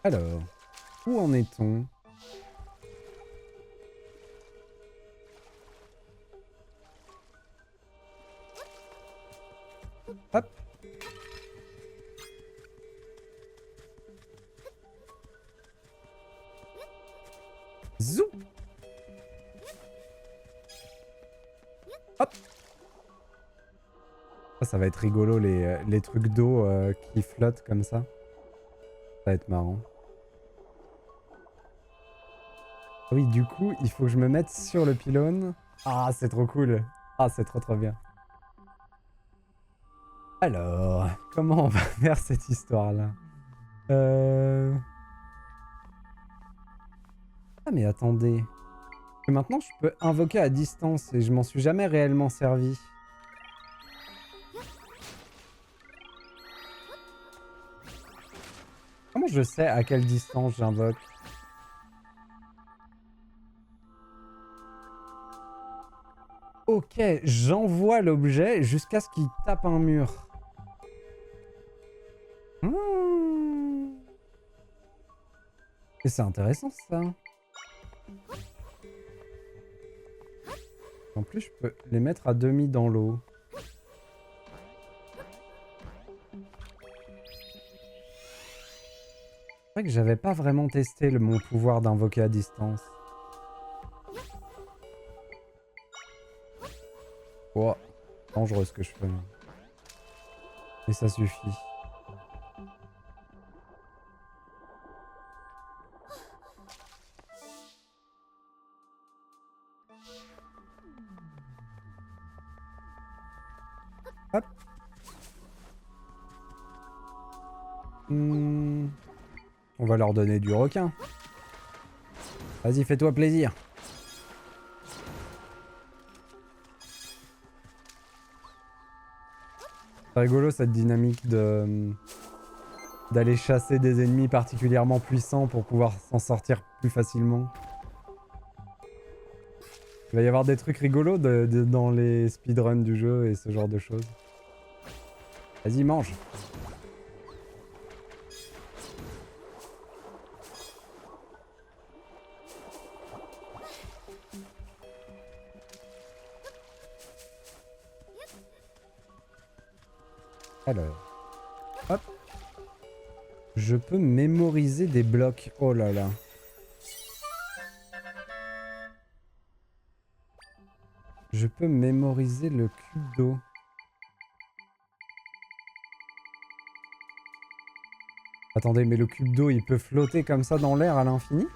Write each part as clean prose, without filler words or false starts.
Alors, où en est-on? Hop. Zou. Hop. Ça va être rigolo les trucs d'eau qui flottent comme ça. Ça va être marrant. Ah oui, du coup, il faut que je me mette sur le pylône. Ah, c'est trop cool. Ah, c'est trop bien. Alors, comment on va faire cette histoire-là? Ah, mais attendez. Que maintenant, je peux invoquer à distance et je m'en suis jamais réellement servi. Comment je sais à quelle distance j'invoque? Ok, j'envoie l'objet jusqu'à ce qu'il tape un mur. Hmm. Et c'est intéressant ça. En plus, je peux les mettre à demi dans l'eau. C'est vrai que j'avais pas vraiment testé mon pouvoir d'invoquer à distance. Oh, dangereux ce que je fais. Et ça suffit. Hop. On va leur donner du requin. Vas-y, fais-toi plaisir. C'est rigolo cette dynamique de d'aller chasser des ennemis particulièrement puissants pour pouvoir s'en sortir plus facilement. Il va y avoir des trucs rigolos dans les speedruns du jeu et ce genre de choses. Vas-y, mange. Alors, hop. Je peux mémoriser des blocs. Oh là là. Je peux mémoriser le cube d'eau. Attendez, mais le cube d'eau, il peut flotter comme ça dans l'air à l'infini?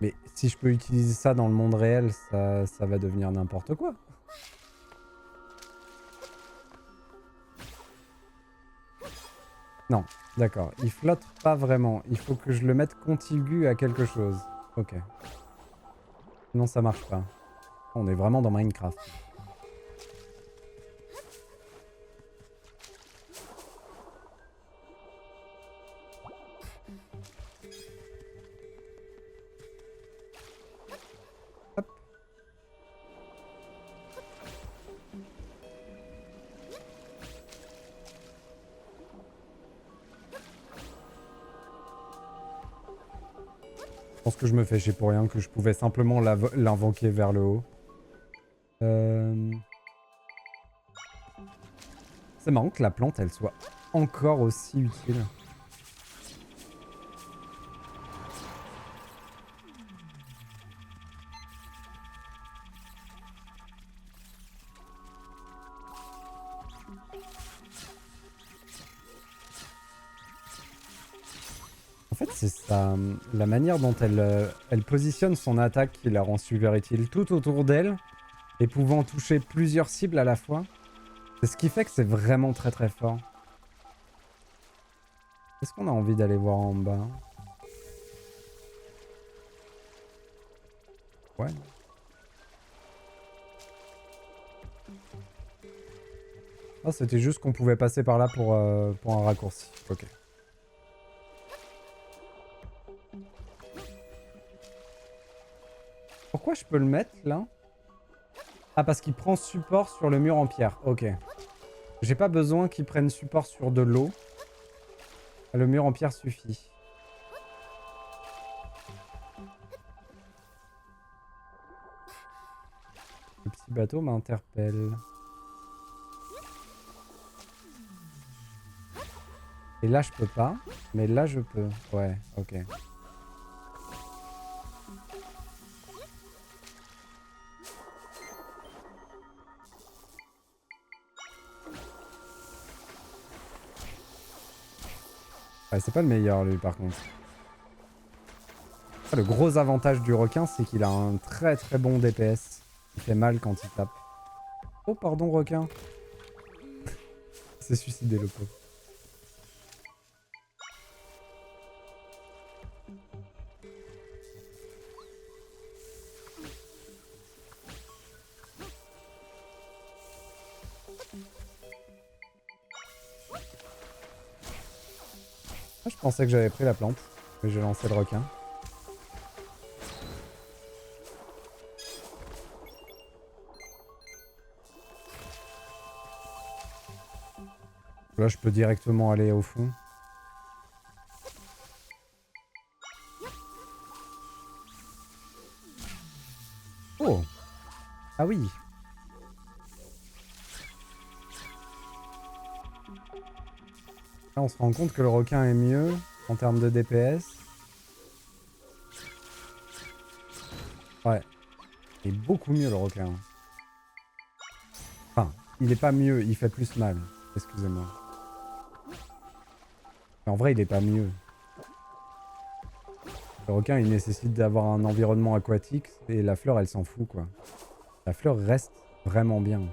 Mais si je peux utiliser ça dans le monde réel, ça va devenir n'importe quoi. Non, d'accord. Il flotte pas vraiment. Il faut que je le mette contigu à quelque chose. Ok. Sinon ça marche pas. On est vraiment dans Minecraft. Hop. Je pense que je me fais chier pour rien, que je pouvais simplement l'invoquer vers le haut. C'est marrant que la plante, elle soit encore aussi utile. En fait, c'est ça, la manière dont elle positionne son attaque qui la rend super utile tout autour d'elle et pouvant toucher plusieurs cibles à la fois. C'est ce qui fait que c'est vraiment très fort. Est-ce qu'on a envie d'aller voir en bas? Ouais. Ah, c'était juste qu'on pouvait passer par là pour un raccourci. Ok. Pourquoi je peux le mettre là? Ah, parce qu'il prend support sur le mur en pierre. Ok. J'ai pas besoin qu'ils prennent support sur de l'eau. Le mur en pierre suffit. Le petit bateau m'interpelle. Et là je peux pas, mais là je peux. Ouais, ok. Ouais, c'est pas le meilleur lui par contre. Le gros avantage du requin, c'est qu'il a un très très bon DPS. Il fait mal quand il tape. Oh pardon requin. Il s'est suicidé le pauvre. Ah, je pensais que j'avais pris la plante, mais j'ai lancé le requin. Là, je peux directement aller au fond. Oh! Ah oui! Là, on se rend compte que le requin est mieux en termes de DPS. Ouais. Il est beaucoup mieux le requin. Enfin, il est pas mieux, il fait plus mal. Excusez-moi. En vrai, il est pas mieux. Le requin, il nécessite d'avoir un environnement aquatique et la fleur, elle s'en fout, quoi. La fleur reste vraiment bien.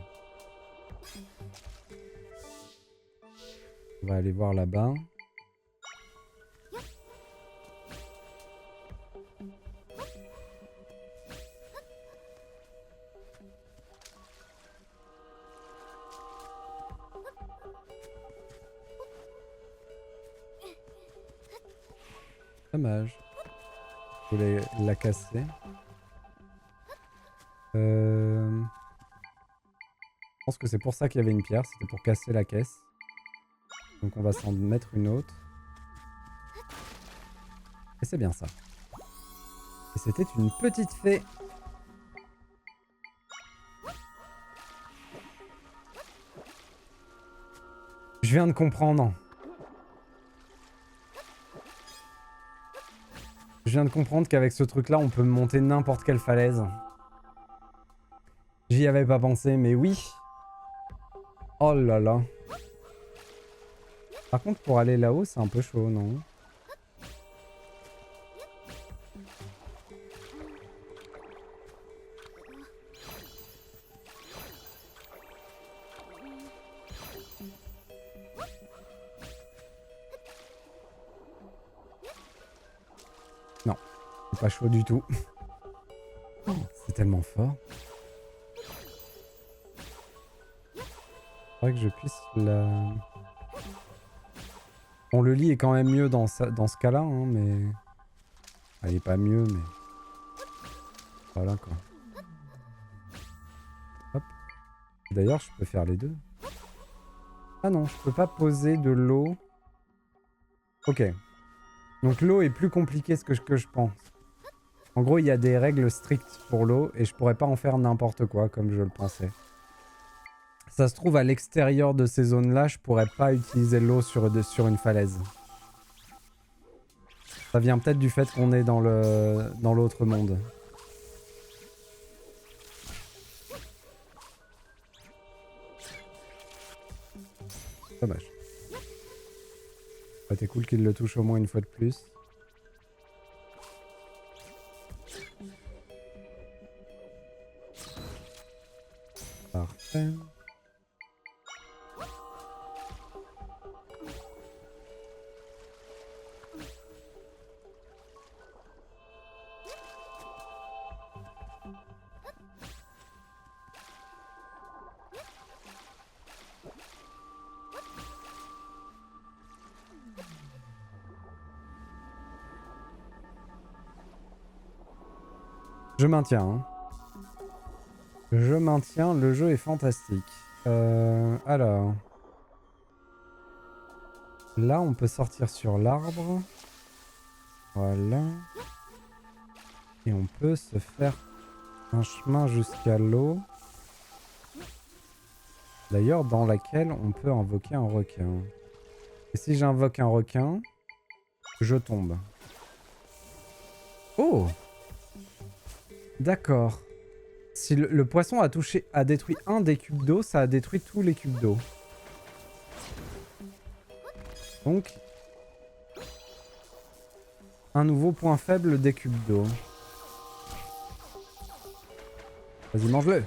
On va aller voir là-bas. Dommage. Je voulais la casser. Je pense que c'est pour ça qu'il y avait une pierre. C'était pour casser la caisse. Donc on va s'en mettre une autre. Et c'est bien ça. Et c'était une petite fée. Je viens de comprendre. Je viens de comprendre qu'avec ce truc-là, on peut monter n'importe quelle falaise. J'y avais pas pensé, mais oui. Oh là là. Par contre, pour aller là-haut, c'est un peu chaud, non? Non, c'est pas chaud du tout. C'est tellement fort. Faudrait que je puisse la... Bon, le lit est quand même mieux dans ce cas-là, hein, mais... Ah, il est pas mieux, mais... Voilà, quoi. Hop. D'ailleurs, je peux faire les deux. Ah non, je peux pas poser de l'eau. Ok. Donc l'eau est plus compliquée que je pense. En gros, il y a des règles strictes pour l'eau et je pourrais pas en faire n'importe quoi comme je le pensais. Ça se trouve à l'extérieur de ces zones-là, je pourrais pas utiliser l'eau sur une falaise. Ça vient peut-être du fait qu'on est dans l'autre monde. Dommage. Ça aurait été cool qu'il le touche au moins une fois de plus. Parfait. Je maintiens. Hein. Je maintiens, le jeu est fantastique. Alors... Là, on peut sortir sur l'arbre. Voilà. Et on peut se faire un chemin jusqu'à l'eau. D'ailleurs, dans laquelle on peut invoquer un requin. Et si j'invoque un requin, je tombe. Oh! D'accord. Si le poisson a détruit un des cubes d'eau, ça a détruit tous les cubes d'eau. Donc, un nouveau point faible des cubes d'eau. Vas-y, mange-le.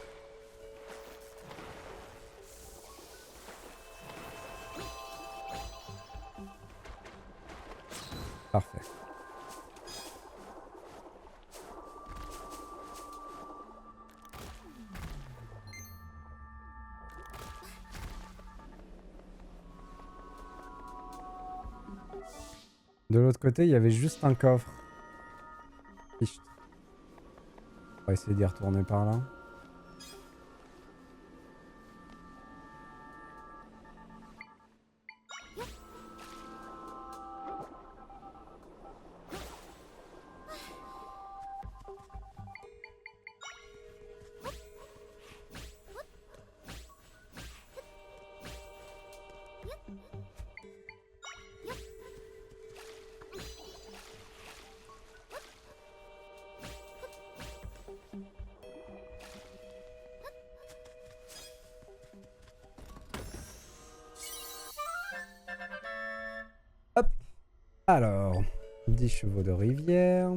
Parfait. De l'autre côté, il y avait juste un coffre. Ficht. On va essayer d'y retourner par là. Hop. Alors, 10 chevaux de rivière.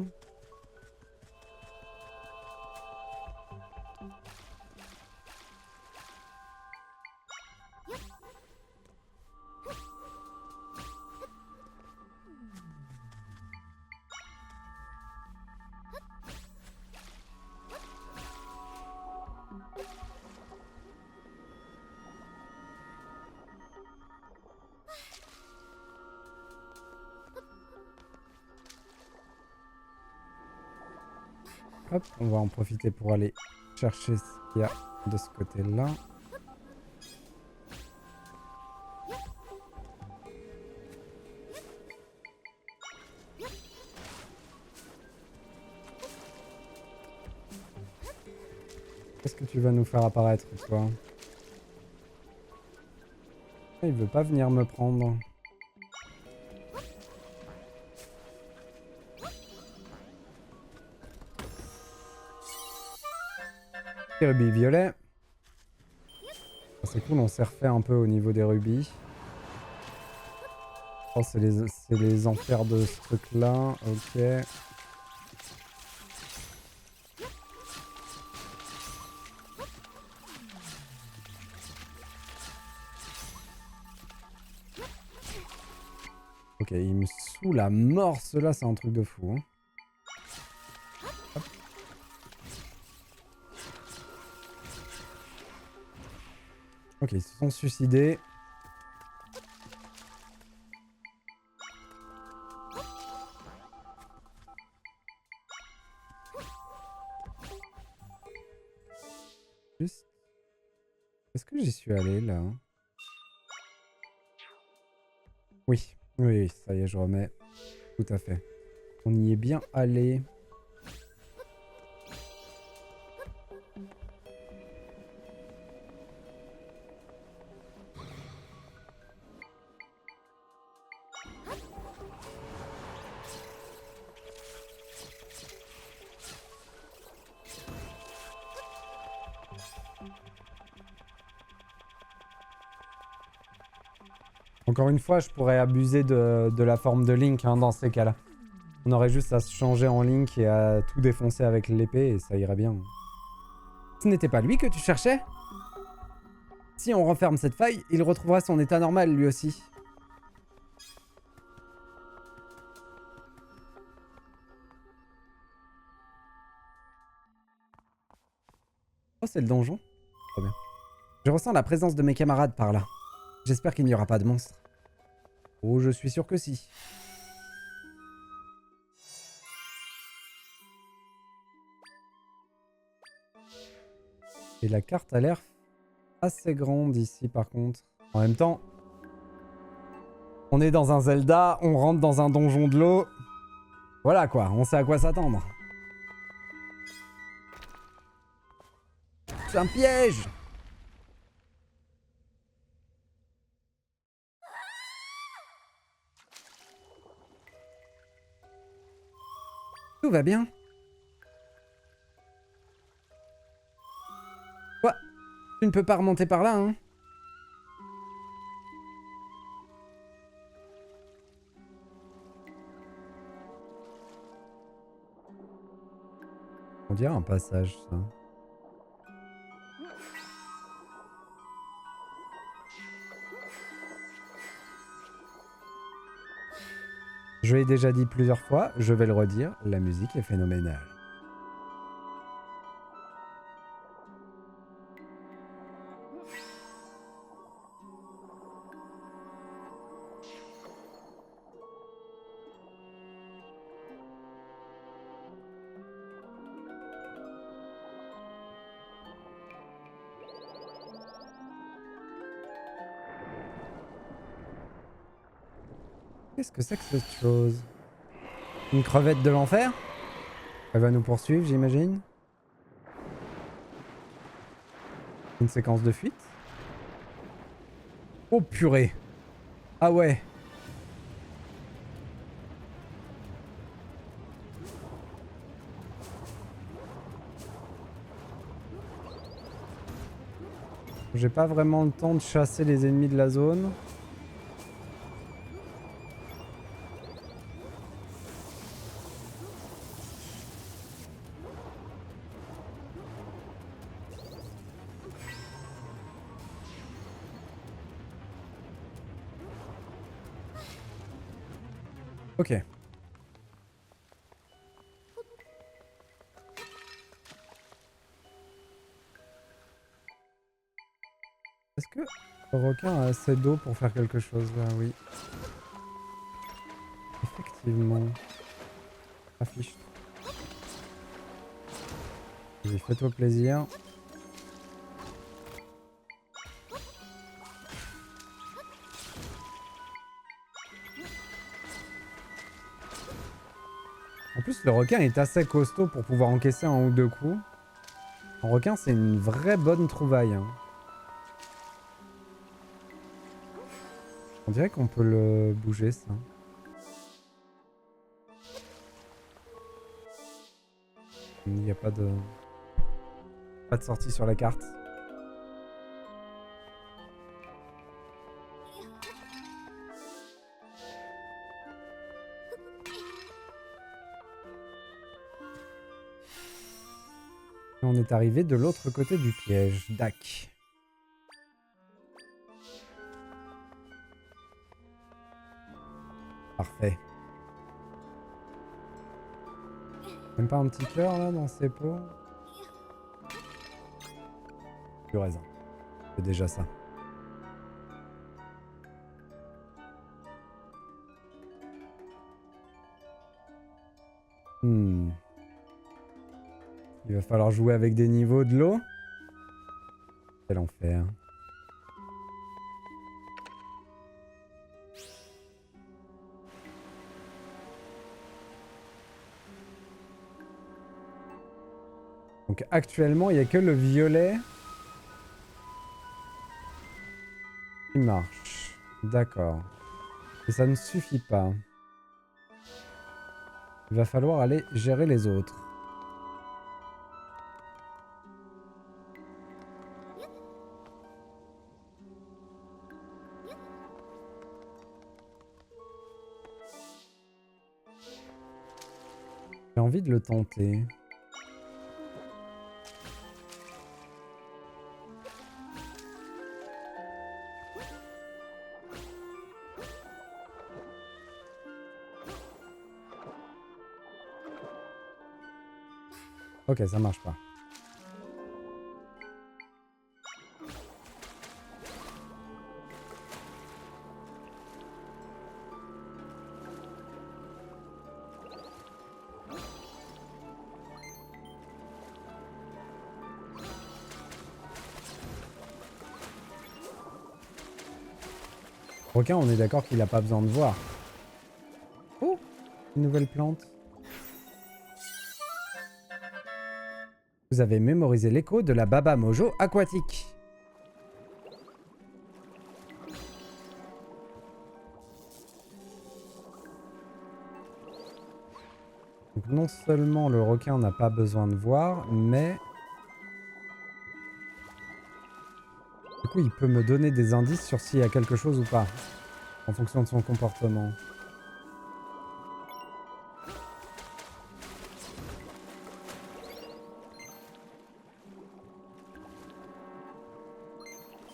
Hop, on va en profiter pour aller chercher ce qu'il y a de ce côté-là. Qu'est-ce que tu vas nous faire apparaître, toi? Il veut pas venir me prendre. Rubis violet. C'est cool, on s'est refait un peu au niveau des rubis. Oh, c'est les enfers de ce truc-là. Ok. Ok, il me saoule à mort, ceux-là, c'est un truc de fou. Hein. Hop. Ok, ils se sont suicidés. Juste... Est-ce que j'y suis allé, là? Oui, oui, ça y est, je remets. Tout à fait. On y est bien allé. Encore une fois, je pourrais abuser de la forme de Link hein, dans ces cas-là. On aurait juste à se changer en Link et à tout défoncer avec l'épée et ça irait bien. Ce n'était pas lui que tu cherchais? Si on referme cette faille, il retrouvera son état normal lui aussi. Oh, c'est le donjon. Trop bien. Je ressens la présence de mes camarades par là. J'espère qu'il n'y aura pas de monstres. Oh, je suis sûr que si. Et la carte a l'air assez grande ici par contre. En même temps, On est dans un Zelda, on rentre dans un donjon de l'eau. Voilà quoi, on sait à quoi s'attendre. C'est un piège! Tout va bien. Quoi? Tu ne peux pas remonter par là, hein? On dirait un passage, ça. Je l'ai déjà dit plusieurs fois, je vais le redire, la musique est phénoménale. Qu'est-ce que c'est que cette chose? Une crevette de l'enfer? Elle va nous poursuivre, j'imagine. Une séquence de fuite? Oh purée! Ah ouais! J'ai pas vraiment le temps de chasser les ennemis de la zone. Ok. Est-ce que le requin a assez d'eau pour faire quelque chose là? Oui. Effectivement. Affiche. Vas-y, fais-toi plaisir. En plus, le requin est assez costaud pour pouvoir encaisser un ou deux coups. Un requin, c'est une vraie bonne trouvaille. Hein. On dirait qu'on peut le bouger, ça. Il n'y a pas de sortie sur la carte. Et on est arrivé de l'autre côté du piège. Dac. Parfait. Même pas un petit cœur là dans ses peaux? Du raisin. C'est déjà ça. Il va falloir jouer avec des niveaux de l'eau. Quel enfer. Donc actuellement, il n'y a que le violet qui marche. D'accord. Et ça ne suffit pas. Il va falloir aller gérer les autres. J'ai envie de le tenter. Ok, ça marche pas. Requin, on est d'accord qu'il a pas besoin de voir. Oh, une nouvelle plante. Vous avez mémorisé l'écho de la Baba Mojo aquatique. Donc non seulement le requin n'a pas besoin de voir, mais... Du coup, il peut me donner des indices sur s'il y a quelque chose ou pas, en fonction de son comportement.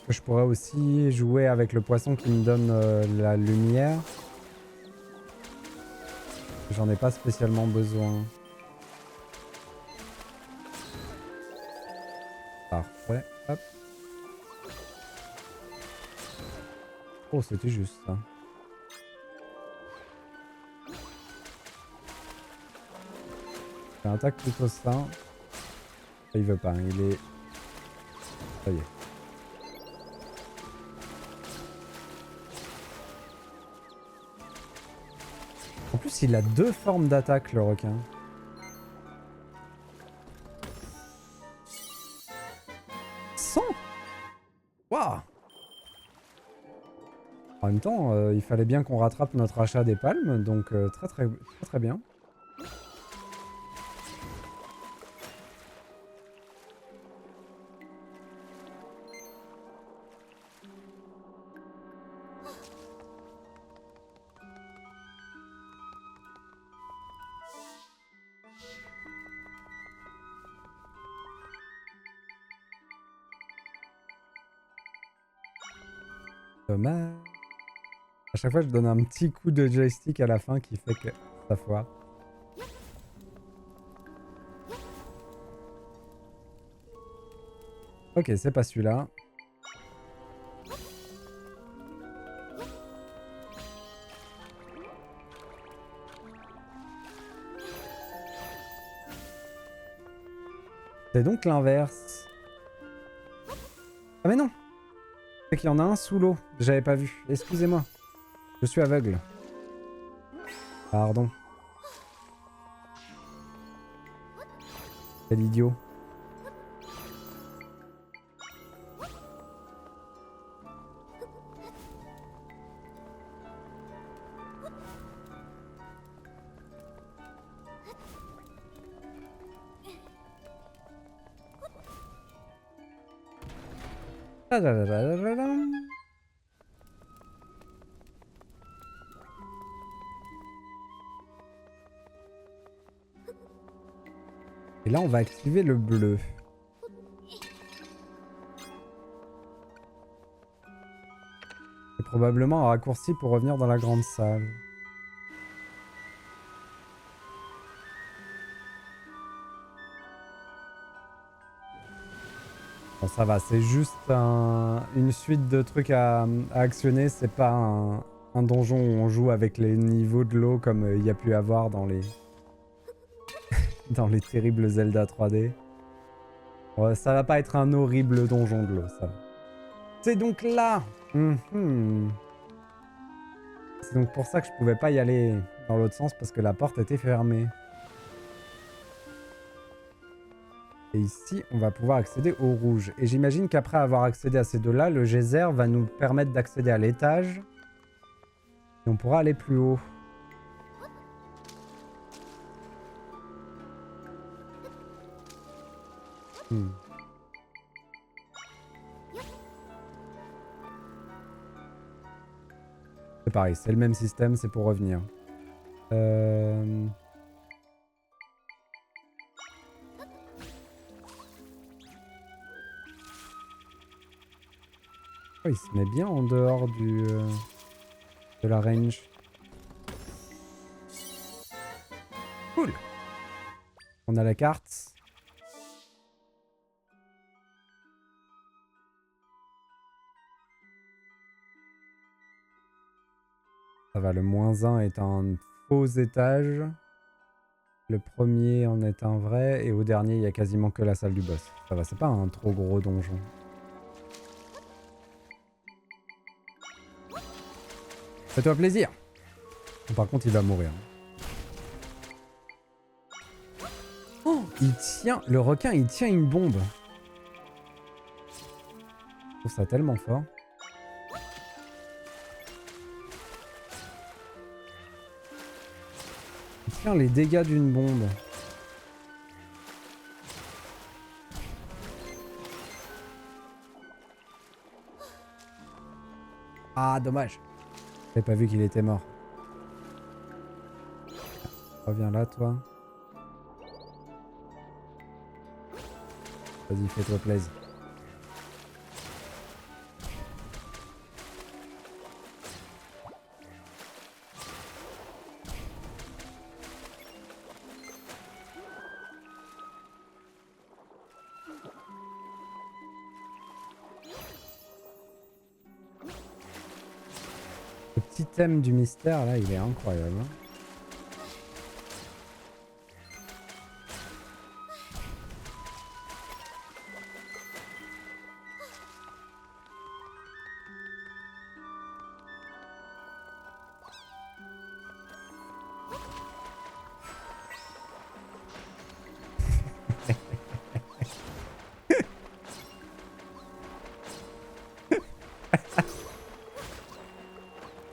Je pourrais aussi jouer avec le poisson qui me donne la lumière. J'en ai pas spécialement besoin. Parfait, hop. Oh, c'était juste ça. C'est un attaque plutôt ça. Il veut pas, il est... Ça y est. En plus, il a deux formes d'attaque, le requin. Waouh! En même temps, il fallait bien qu'on rattrape notre achat des palmes, donc très bien. Dommage. À chaque fois, je donne un petit coup de joystick à la fin qui fait que ça foire. Ok, c'est pas celui-là. C'est donc l'inverse. Ah mais non! C'est qu'il y en a un sous l'eau. J'avais pas vu. Excusez-moi. Je suis aveugle. Pardon. Quel idiot. Et là, on va activer le bleu. C'est probablement un raccourci pour revenir dans la grande salle. Bon, ça va, c'est juste une suite de trucs à actionner. C'est pas un donjon où on joue avec les niveaux de l'eau comme il y a pu avoir dans les... dans les terribles Zelda 3D. Ouais, ça va pas être un horrible donjon de l'eau, ça. C'est donc là. C'est donc pour ça que je pouvais pas y aller dans l'autre sens, parce que la porte était fermée. Et ici, on va pouvoir accéder au rouge. Et j'imagine qu'après avoir accédé à ces deux-là, le geyser va nous permettre d'accéder à l'étage. Et on pourra aller plus haut. C'est pareil, c'est le même système, c'est pour revenir. Oh, il se met bien en dehors de la range. Cool. On a la carte. Ça va, le -1 est un faux étage. Le premier en est un vrai. Et au dernier, il y a quasiment que la salle du boss. Ça va, c'est pas un trop gros donjon. Fais-toi plaisir. Par contre, il va mourir. Oh, il tient... Le requin, il tient une bombe. Je trouve ça tellement fort. Il tient les dégâts d'une bombe. Ah, dommage. J'avais pas vu qu'il était mort. Reviens là, toi. Vas-y, fais-toi plaisir. Le petit thème du mystère, là, il est incroyable. Hein.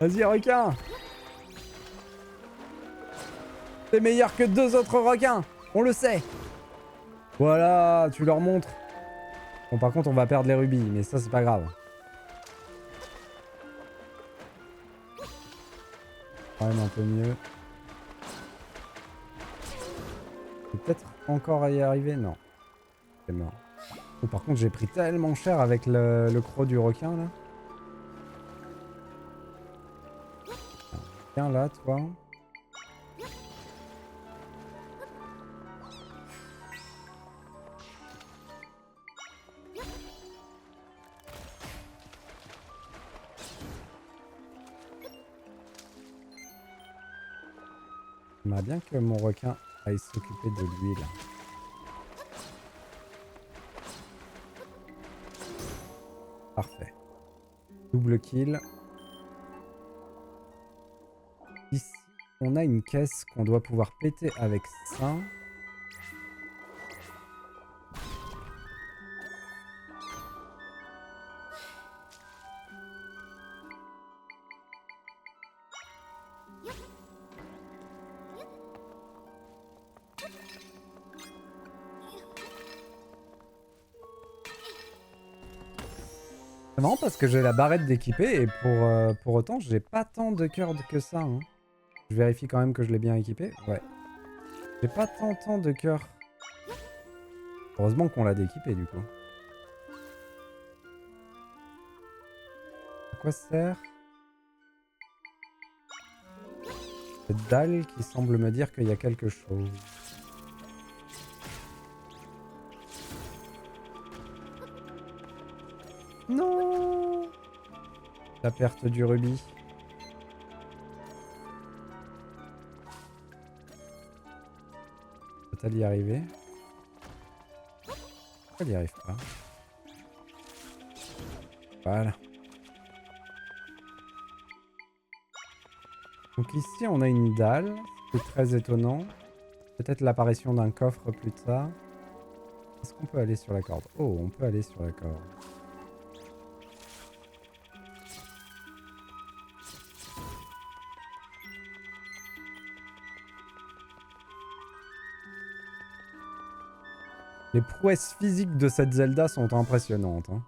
Vas-y, requin! T'es meilleur que 2 autres requins! On le sait! Voilà, tu leur montres. Bon, par contre, on va perdre les rubis, mais ça, c'est pas grave. Quand même un peu mieux. Je vais peut-être encore y arriver. Non. C'est mort. Oh, par contre, j'ai pris tellement cher avec le croc du requin, là. Viens là, toi. J'aimerais bien que mon requin aille s'occuper de lui, là. Parfait. Double kill. Ici, on a une caisse qu'on doit pouvoir péter avec ça. C'est marrant parce que j'ai la barrette d'équipé et pour autant, j'ai pas tant de cœur que ça. Hein. Je vérifie quand même que je l'ai bien équipé. Ouais. J'ai pas tant de cœur. Heureusement qu'on l'a d'équipé du coup. À quoi sert cette dalle qui semble me dire qu'il y a quelque chose? Non! La perte du rubis. Peut-elle y arriver? Elle n'y arrive pas. Voilà. Donc ici, on a une dalle. C'est très étonnant. Peut-être l'apparition d'un coffre plus tard. Est-ce qu'on peut aller sur la corde? Oh, on peut aller sur la corde. Les prouesses physiques de cette Zelda sont impressionnantes. Hein.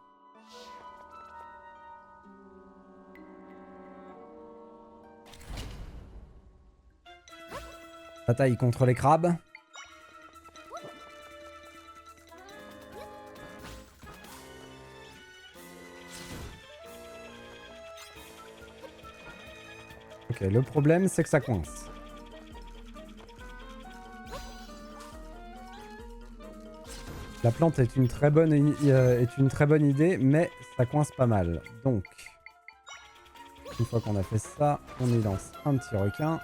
Bataille contre les crabes. Ok, le problème c'est que ça coince. La plante est une très bonne idée, mais ça coince pas mal. Donc, une fois qu'on a fait ça, on y lance un petit requin.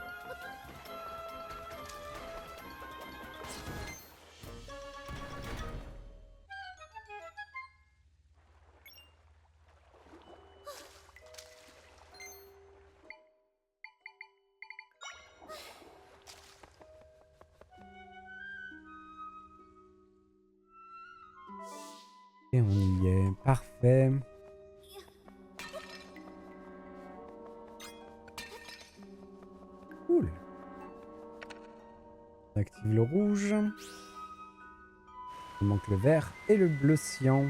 Et on y est. Parfait. Cool. On active le rouge. Il manque le vert et le bleu cyan.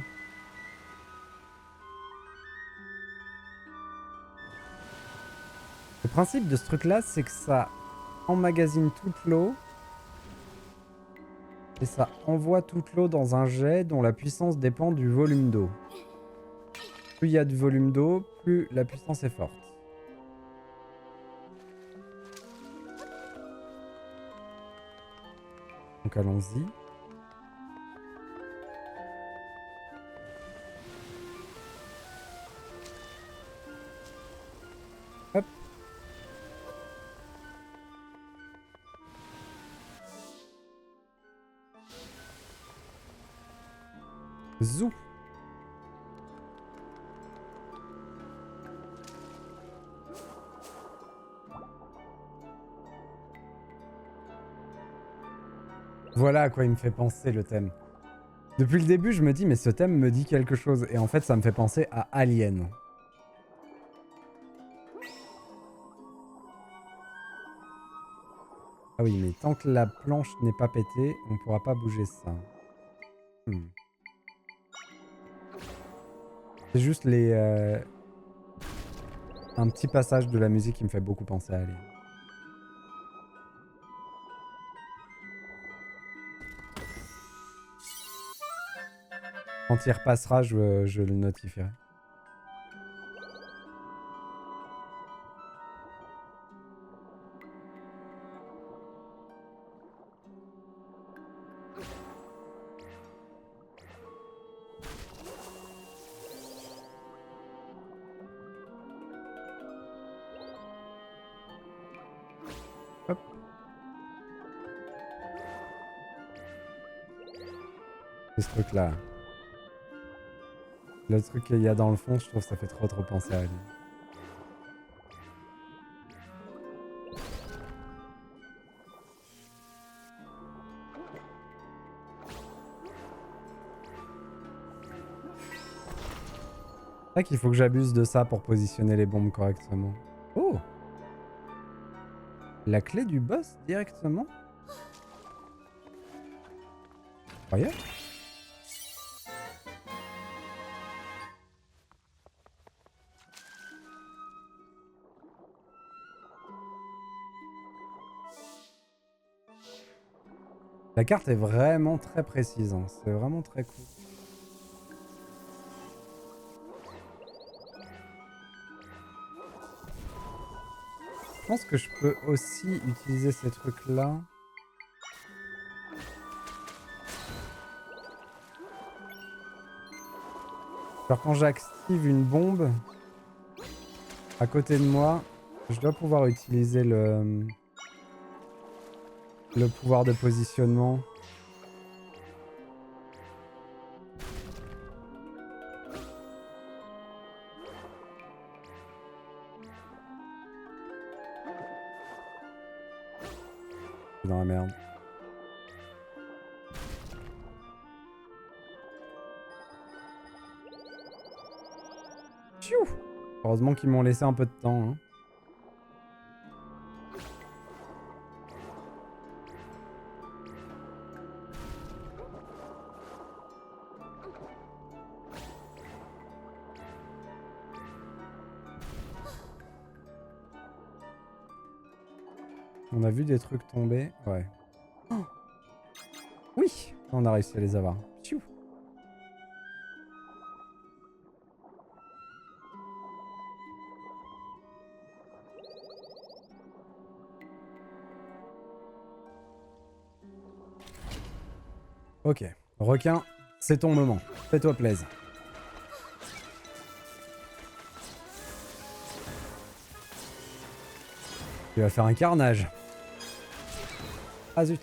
Le principe de ce truc-là, c'est que ça emmagasine toute l'eau. Et ça envoie toute l'eau dans un jet dont la puissance dépend du volume d'eau. Plus il y a de volume d'eau, plus la puissance est forte. Donc allons-y. Hop. Zou. Voilà à quoi il me fait penser le thème. Depuis le début, je me dis, mais ce thème me dit quelque chose. Et en fait, ça me fait penser à Alien. Ah oui, mais tant que la planche n'est pas pétée, on pourra pas bouger ça. C'est juste un petit passage de la musique qui me fait beaucoup penser à Alien. Quand il repassera, je le notifierai. Hop. C'est ce truc-là. Le truc qu'il y a dans le fond, je trouve que ça fait trop penser à Alien. C'est vrai qu'il faut que j'abuse de ça pour positionner les bombes correctement. Oh! La clé du boss directement? Incroyable. La carte est vraiment très précise, hein. C'est vraiment très cool. Je pense que je peux aussi utiliser ces trucs-là. Alors quand j'active une bombe à côté de moi, je dois pouvoir utiliser le pouvoir de positionnement. Je suis dans la merde. Tchou! Heureusement qu'ils m'ont laissé un peu de temps, hein. On a vu des trucs tomber. Ouais. Oh, oui! On a réussi à les avoir. Tchou! Ok. Requin, c'est ton moment. Fais-toi plaisir. Tu vas faire un carnage. Ah zut.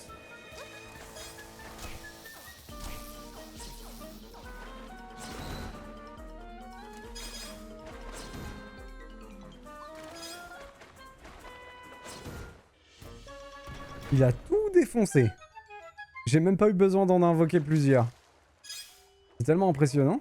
Il a tout défoncé. J'ai même pas eu besoin d'en invoquer plusieurs. C'est tellement impressionnant.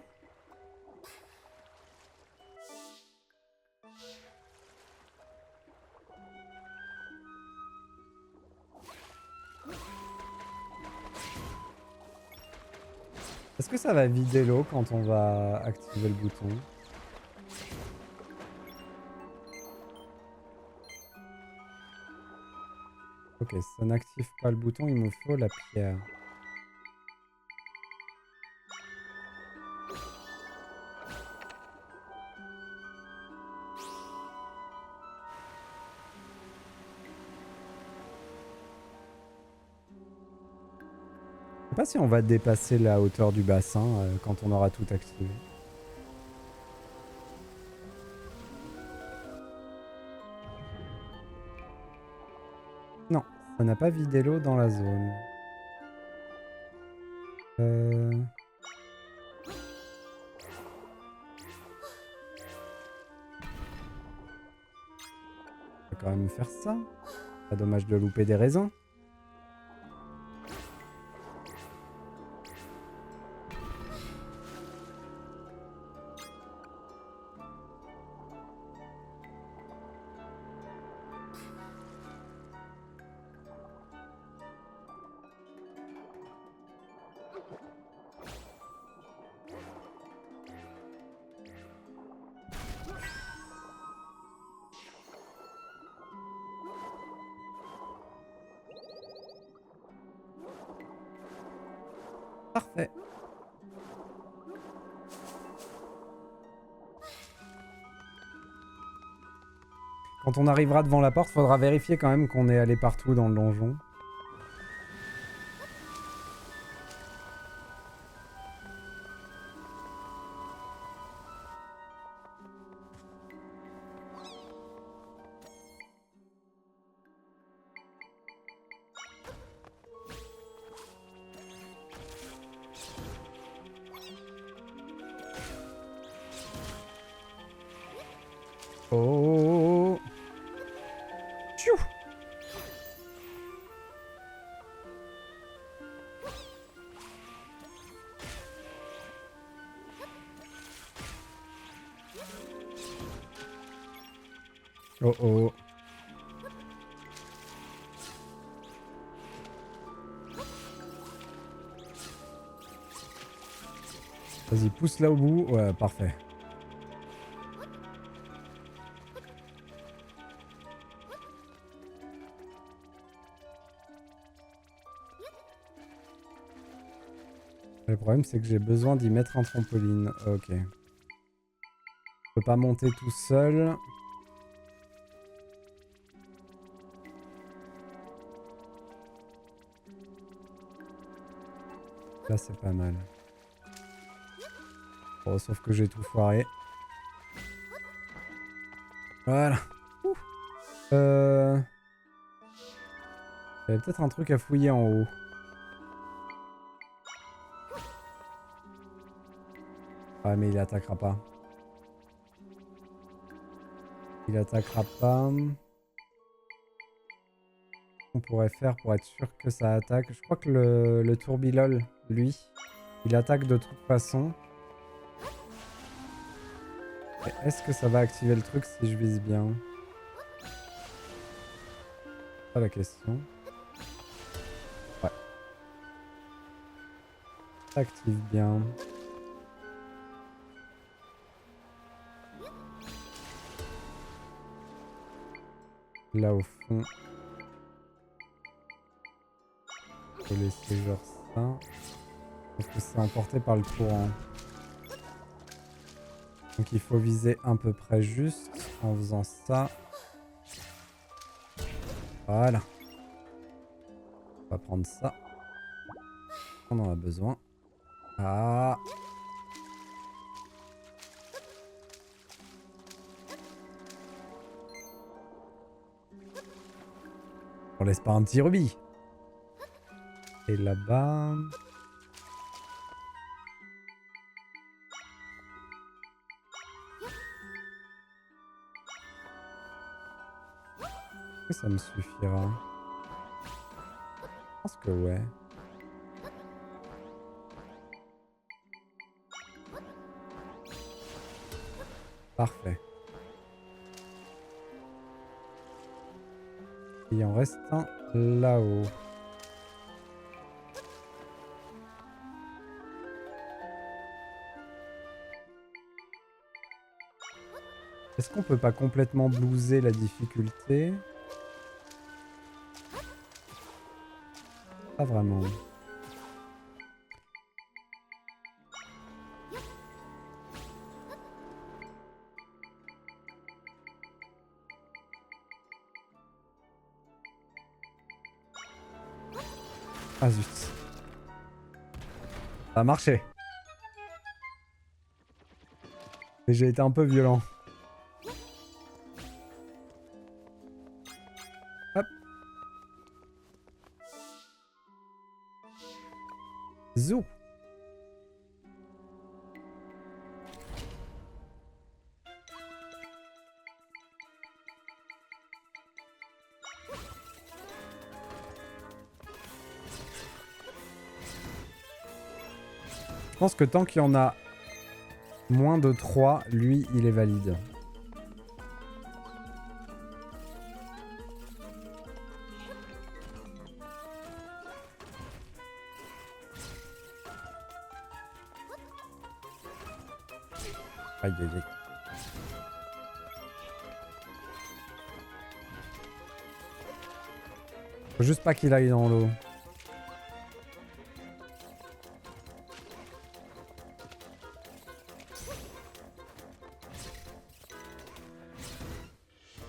Est-ce que ça va vider l'eau quand on va activer le bouton? Ok, ça n'active pas le bouton, il me faut la pierre. Je sais pas si on va dépasser la hauteur du bassin quand on aura tout activé. Non, ça n'a pas vidé l'eau dans la zone. On va quand même faire ça. Pas dommage de louper des raisins. Parfait. Quand on arrivera devant la porte, faudra vérifier quand même qu'on est allé partout dans le donjon. Oh. Tchou. Oh oh. Vas-y, pousse là au bout. Ouais, parfait. Le problème, c'est que j'ai besoin d'y mettre un trampoline. Ok. Je peux pas monter tout seul. Là, c'est pas mal. Bon, sauf que j'ai tout foiré. Voilà. Il y avait peut-être un truc à fouiller en haut. Ah, mais il attaquera pas. Il attaquera pas. On pourrait faire pour être sûr que ça attaque. Je crois que le tourbilol, lui, il attaque de toute façon. Est-ce que ça va activer le truc si je vise bien? C'est pas la question. Ouais. Ça active bien. Là au fond. Faut laisser genre ça. Parce que c'est emporté par le courant. Donc il faut viser à peu près juste en faisant ça. Voilà. On va prendre ça. On en a besoin. Ah. On laisse pas un petit rubis. Et là-bas... Est-ce que ça me suffira? Je pense que ouais. Parfait. Il en reste un là-haut. Est-ce qu'on peut pas complètement blouser la difficulté? Pas vraiment. Ah zut. Ça a marché. Mais j'ai été un peu violent. Hop. Zou. Je pense que tant qu'il y en a moins de 3, lui, il est valide. Aïe aïe aïe. Faut juste pas qu'il aille dans l'eau.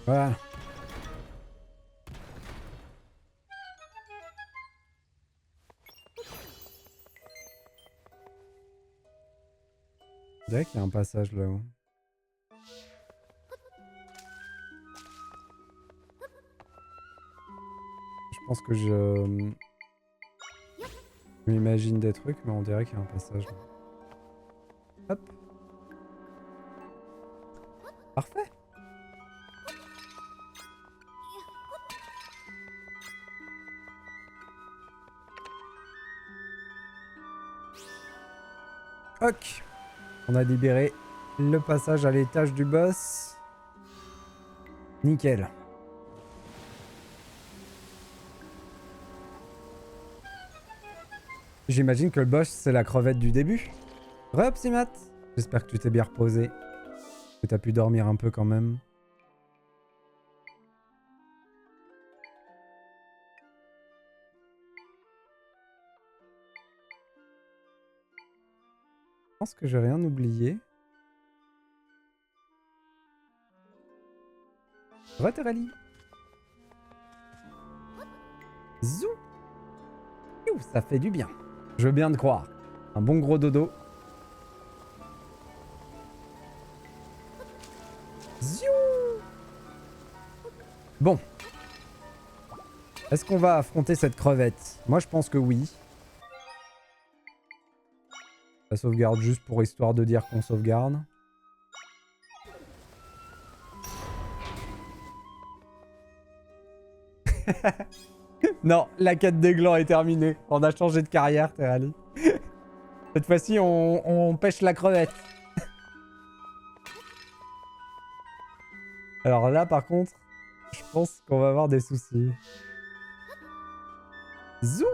Voilà. Je dirais qu'il y a un passage là-haut. Je pense que je m'imagine des trucs, mais on dirait qu'il y a un passage. Hop. Parfait. Ok. On a libéré le passage à l'étage du boss. Nickel. J'imagine que le boss, c'est la crevette du début. Re-Psymat. J'espère que tu t'es bien reposé. Que t'as pu dormir un peu quand même. Je pense que j'ai rien oublié. Re-Terali. Zou. Ouh, ça fait du bien. Je veux bien te croire. Un bon gros dodo. Ziou. Bon. Est-ce qu'on va affronter cette crevette? Moi, je pense que oui. La sauvegarde juste pour histoire de dire qu'on sauvegarde. Non, la quête des glands est terminée. On a changé de carrière, Terali. Cette fois-ci, on pêche la crevette. Alors là, par contre, je pense qu'on va avoir des soucis. Zou.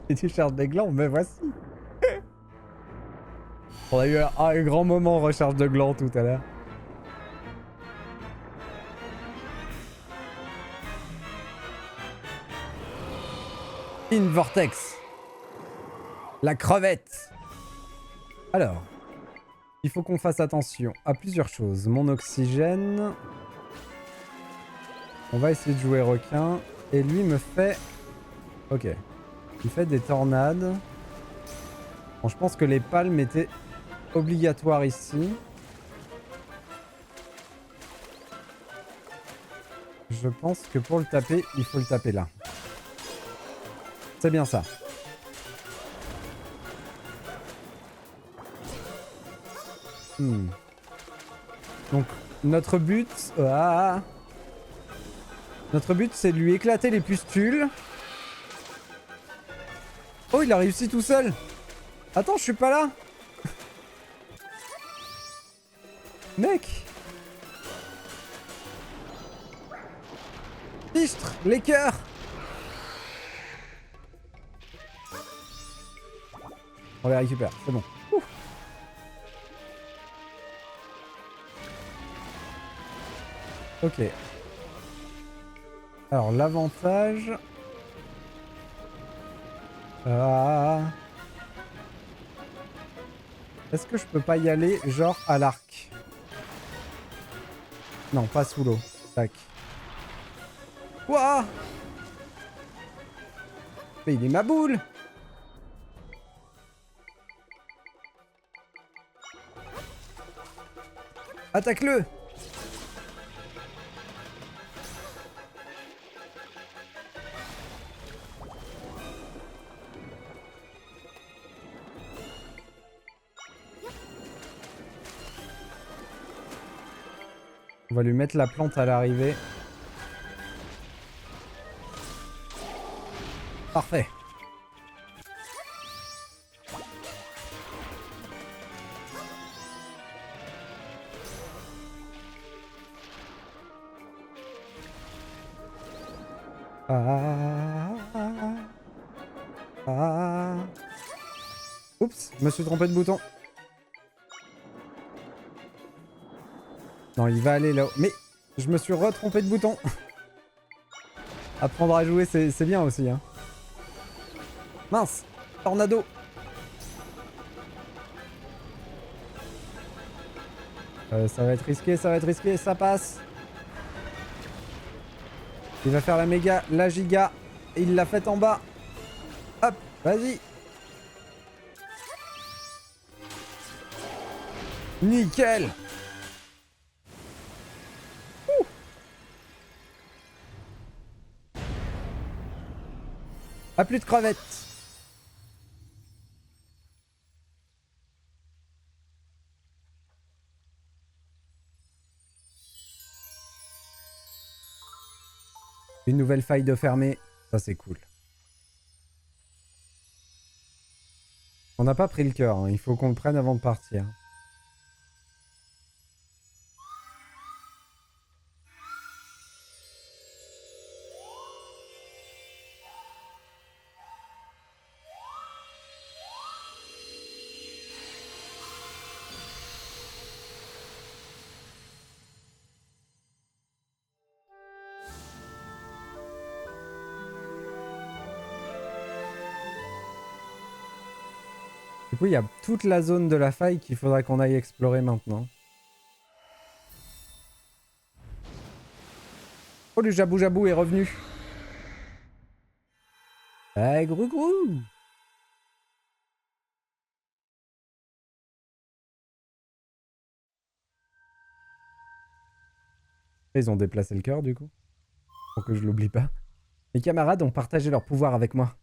Et tu cherches des glands, mais voici. On a eu un grand moment recherche de glands tout à l'heure. In Vortex. La crevette. Alors, il faut qu'on fasse attention à plusieurs choses. Mon oxygène. On va essayer de jouer requin. Et lui me fait... Ok. Il fait des tornades. Bon, je pense que les palmes étaient obligatoires ici. Je pense que pour le taper, il faut le taper là. C'est bien ça. Donc, notre but... Ah, Notre but, c'est de lui éclater les pustules. Oh, il a réussi tout seul. Attends, je suis pas là. Mec. Fichtre, les cœurs. On les récupère, c'est bon. Ouh. Ok. Alors, l'avantage... Est-ce que je peux pas y aller, genre, à l'arc? Non, pas sous l'eau. Tac. Ouah! Mais il est ma boule! Attaque-le! On va lui mettre la plante à l'arrivée. Parfait. Oups, je me suis trompé de bouton. Non, il va aller là-haut. Mais je me suis retrompé de bouton. Apprendre à jouer, c'est bien aussi. Hein. Mince, tornado. Ça va être risqué, ça va être risqué, ça passe. Il va faire la méga, la giga. Il l'a faite en bas. Hop, vas-y. Nickel. A plus de crevettes. Une nouvelle faille de fermer. Ça, c'est cool. On n'a pas pris le cœur. Hein. Il faut qu'on le prenne avant de partir. Du coup, il y a toute la zone de la faille qu'il faudra qu'on aille explorer maintenant. Oh, le Jabou Jabou est revenu. Eh, grou grou. Ils ont déplacé le cœur, du coup. Pour que je l'oublie pas. Mes camarades ont partagé leur pouvoir avec moi.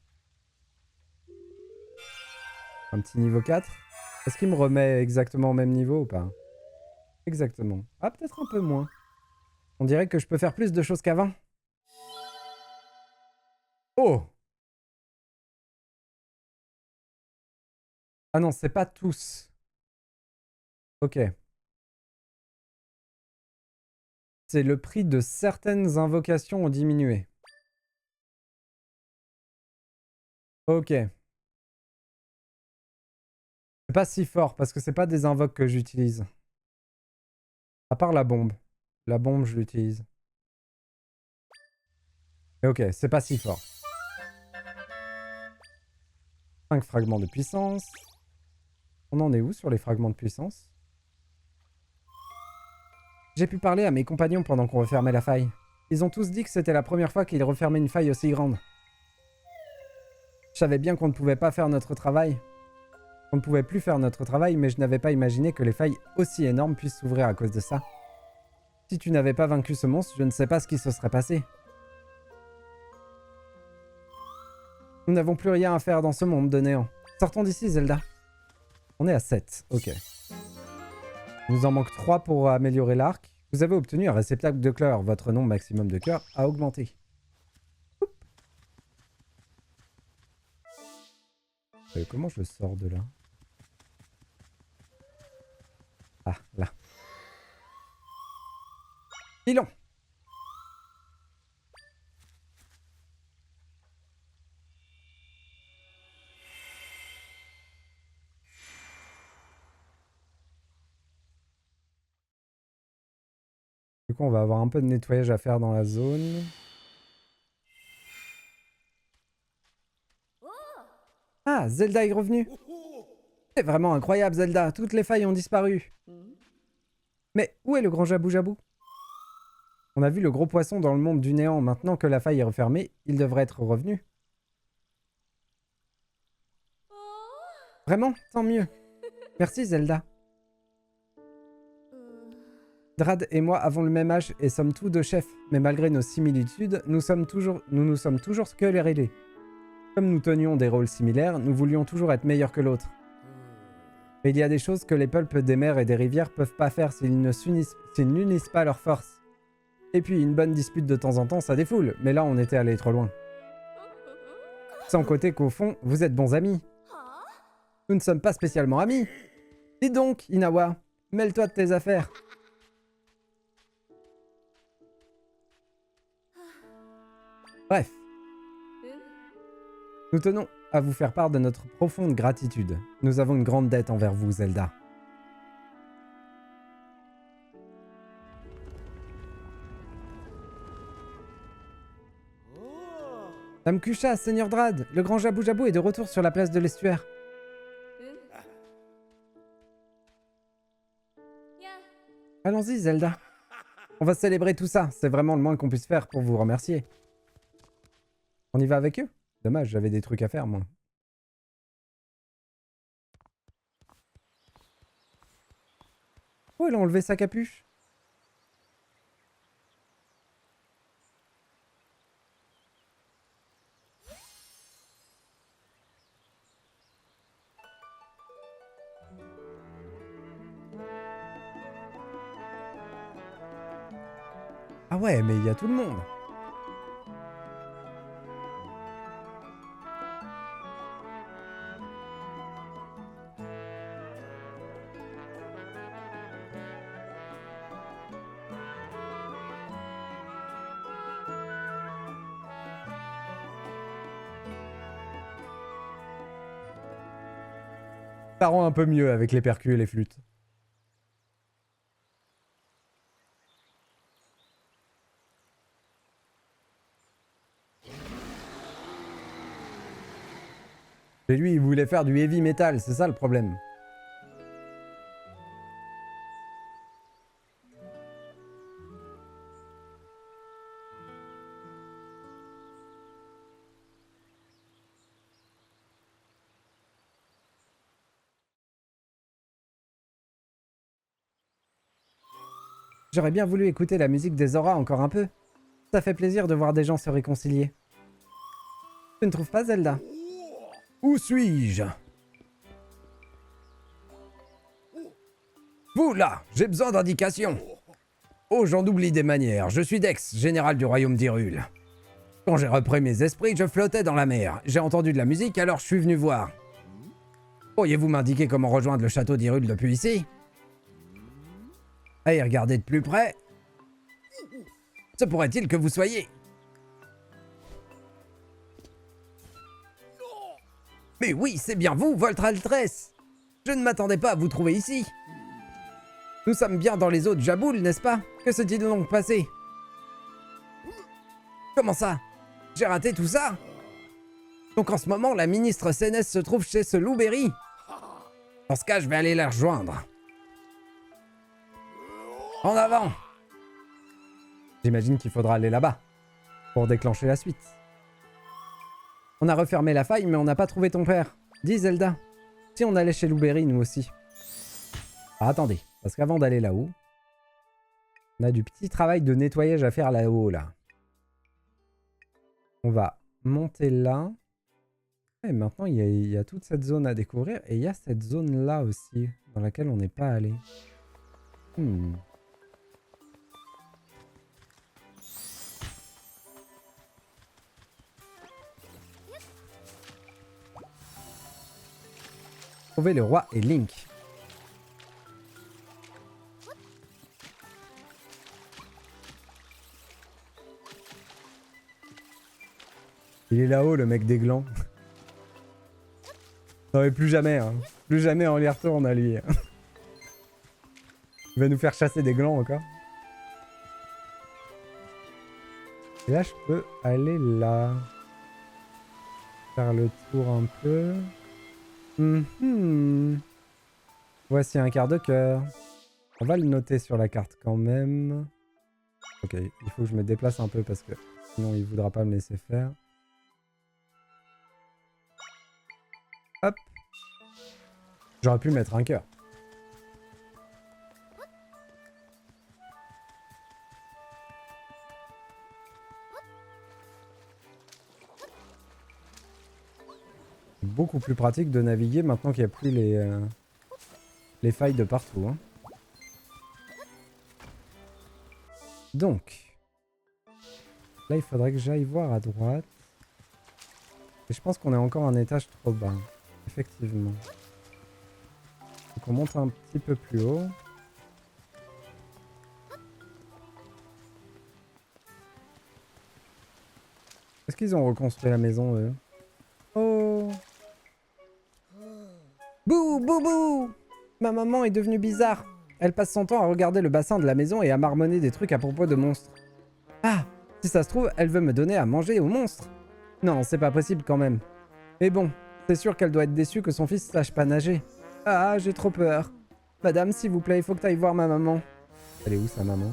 Un petit niveau 4. Est-ce qu'il me remet exactement au même niveau ou pas? Exactement. Ah, peut-être un peu moins. On dirait que je peux faire plus de choses qu'avant. Oh! Ah non, c'est pas tous. Ok. C'est le prix de certaines invocations ont diminué. Ok. C'est pas si fort parce que c'est pas des invoques que j'utilise. À part la bombe. La bombe, je l'utilise. Mais ok, c'est pas si fort. 5 fragments de puissance. On en est où sur les fragments de puissance? J'ai pu parler à mes compagnons pendant qu'on refermait la faille. Ils ont tous dit que c'était la première fois qu'ils refermaient une faille aussi grande. Je savais bien qu'on ne pouvait pas faire notre travail. On ne pouvait plus faire notre travail, mais je n'avais pas imaginé que les failles aussi énormes puissent s'ouvrir à cause de ça. Si tu n'avais pas vaincu ce monstre, je ne sais pas ce qui se serait passé. Nous n'avons plus rien à faire dans ce monde de néant. Sortons d'ici, Zelda. On est à 7, ok. Il nous en manque 3 pour améliorer l'arc. Vous avez obtenu un réceptacle de cœur. Votre nombre maximum de cœurs a augmenté. Comment je sors de là? Ah, là. Pilon. Du coup, on va avoir un peu de nettoyage à faire dans la zone. Ah, Zelda est revenue. C'est vraiment incroyable, Zelda. Toutes les failles ont disparu. Mais où est le grand Jabou Jabou? On a vu le gros poisson dans le monde du néant. Maintenant que la faille est refermée, il devrait être revenu. Vraiment? Tant mieux. Merci, Zelda. Drad et moi avons le même âge et sommes tous deux chefs. Mais malgré nos similitudes, nous nous sommes toujours querellés. Comme nous tenions des rôles similaires, nous voulions toujours être meilleurs que l'autre. Mais il y a des choses que les peuples des mers et des rivières peuvent pas faire s'ils n'unissent pas leurs forces. Et puis, une bonne dispute de temps en temps, ça défoule. Mais là, on était allé trop loin. Sans côté qu'au fond, vous êtes bons amis. Nous ne sommes pas spécialement amis. Dis donc, Inawa, mêle-toi de tes affaires. Bref. Nous tenons à vous faire part de notre profonde gratitude. Nous avons une grande dette envers vous, Zelda. Dame Kusha, Seigneur Drad, le grand Jabou Jabou est de retour sur la place de l'estuaire. Allons-y, Zelda. On va célébrer tout ça. C'est vraiment le moins qu'on puisse faire pour vous remercier. On y va avec eux? Dommage, j'avais des trucs à faire, moi. Oh, elle a enlevé sa capuche. Ah ouais, mais il y a tout le monde. Ça rend un peu mieux avec les percus et les flûtes. Et lui, il voulait faire du heavy metal, c'est ça le problème. J'aurais bien voulu écouter la musique des auras encore un peu. Ça fait plaisir de voir des gens se réconcilier. Tu ne trouves pas, Zelda? Où suis-je? Vous, là, j'ai besoin d'indications. Oh, j'en oublie des manières. Je suis Dex, général du royaume d'Hyrule. Quand j'ai repris mes esprits, je flottais dans la mer. J'ai entendu de la musique, alors je suis venu voir. Pourriez-vous m'indiquer comment rejoindre le château d'Hyrule depuis ici? À y regarder de plus près. Se pourrait-il que vous soyez... Mais oui, c'est bien vous, votre Altresse. Je ne m'attendais pas à vous trouver ici. Nous sommes bien dans les eaux de Jaboul, n'est-ce pas? Que s'est-il donc passé? Comment ça? J'ai raté tout ça? Donc en ce moment, la ministre Cénès se trouve chez ce Louberry. Dans ce cas, je vais aller la rejoindre. En avant! J'imagine qu'il faudra aller là-bas pour déclencher la suite. On a refermé la faille, mais on n'a pas trouvé ton père. Dis, Zelda, si on allait chez Louberry, nous aussi. Ah, attendez, parce qu'avant d'aller là-haut, on a du petit travail de nettoyage à faire là-haut, là. On va monter là. Et maintenant, il y a toute cette zone à découvrir. Et il y a cette zone-là aussi, dans laquelle on n'est pas allé. Trouver le roi et Link. Il est là-haut, le mec des glands. Non mais plus jamais, hein. Plus jamais on y retourne à lui. Il va nous faire chasser des glands encore. Et là, je peux aller là. Faire le tour un peu. Voici un quart de cœur. On va le noter sur la carte quand même. Ok, il faut que je me déplace un peu parce que sinon il voudra pas me laisser faire. Hop. J'aurais pu mettre un cœur. Beaucoup plus pratique de naviguer maintenant qu'il n'y a plus les failles de partout. Hein. Donc, là il faudrait que j'aille voir à droite. Et je pense qu'on est encore un étage trop bas. Effectivement. Donc on monte un petit peu plus haut. Est-ce qu'ils ont reconstruit la maison eux? Oh! Bouh, bouh, bouh! Ma maman est devenue bizarre. Elle passe son temps à regarder le bassin de la maison et à marmonner des trucs à propos de monstres. Ah! Si ça se trouve, elle veut me donner à manger aux monstres. Non, c'est pas possible quand même. Mais bon, c'est sûr qu'elle doit être déçue que son fils sache pas nager. Ah, j'ai trop peur. Madame, s'il vous plaît, il faut que t'ailles voir ma maman. Elle est où sa maman?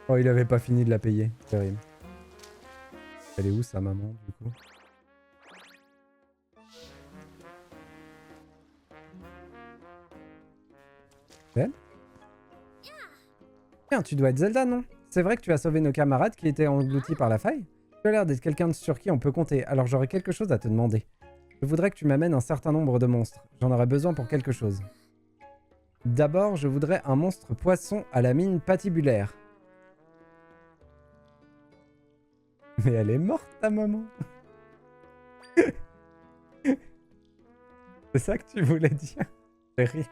Oh, il avait pas fini de la payer. Terrible. Elle est où sa maman, du coup? Elle? Tiens, tu dois être Zelda, non? C'est vrai que tu as sauvé nos camarades qui étaient engloutis par la faille? Tu as l'air d'être quelqu'un sur qui on peut compter, alors j'aurais quelque chose à te demander. Je voudrais que tu m'amènes un certain nombre de monstres. J'en aurais besoin pour quelque chose. D'abord, je voudrais un monstre poisson à la mine patibulaire. Mais elle est morte, ta maman. C'est ça que tu voulais dire? J'ai ri.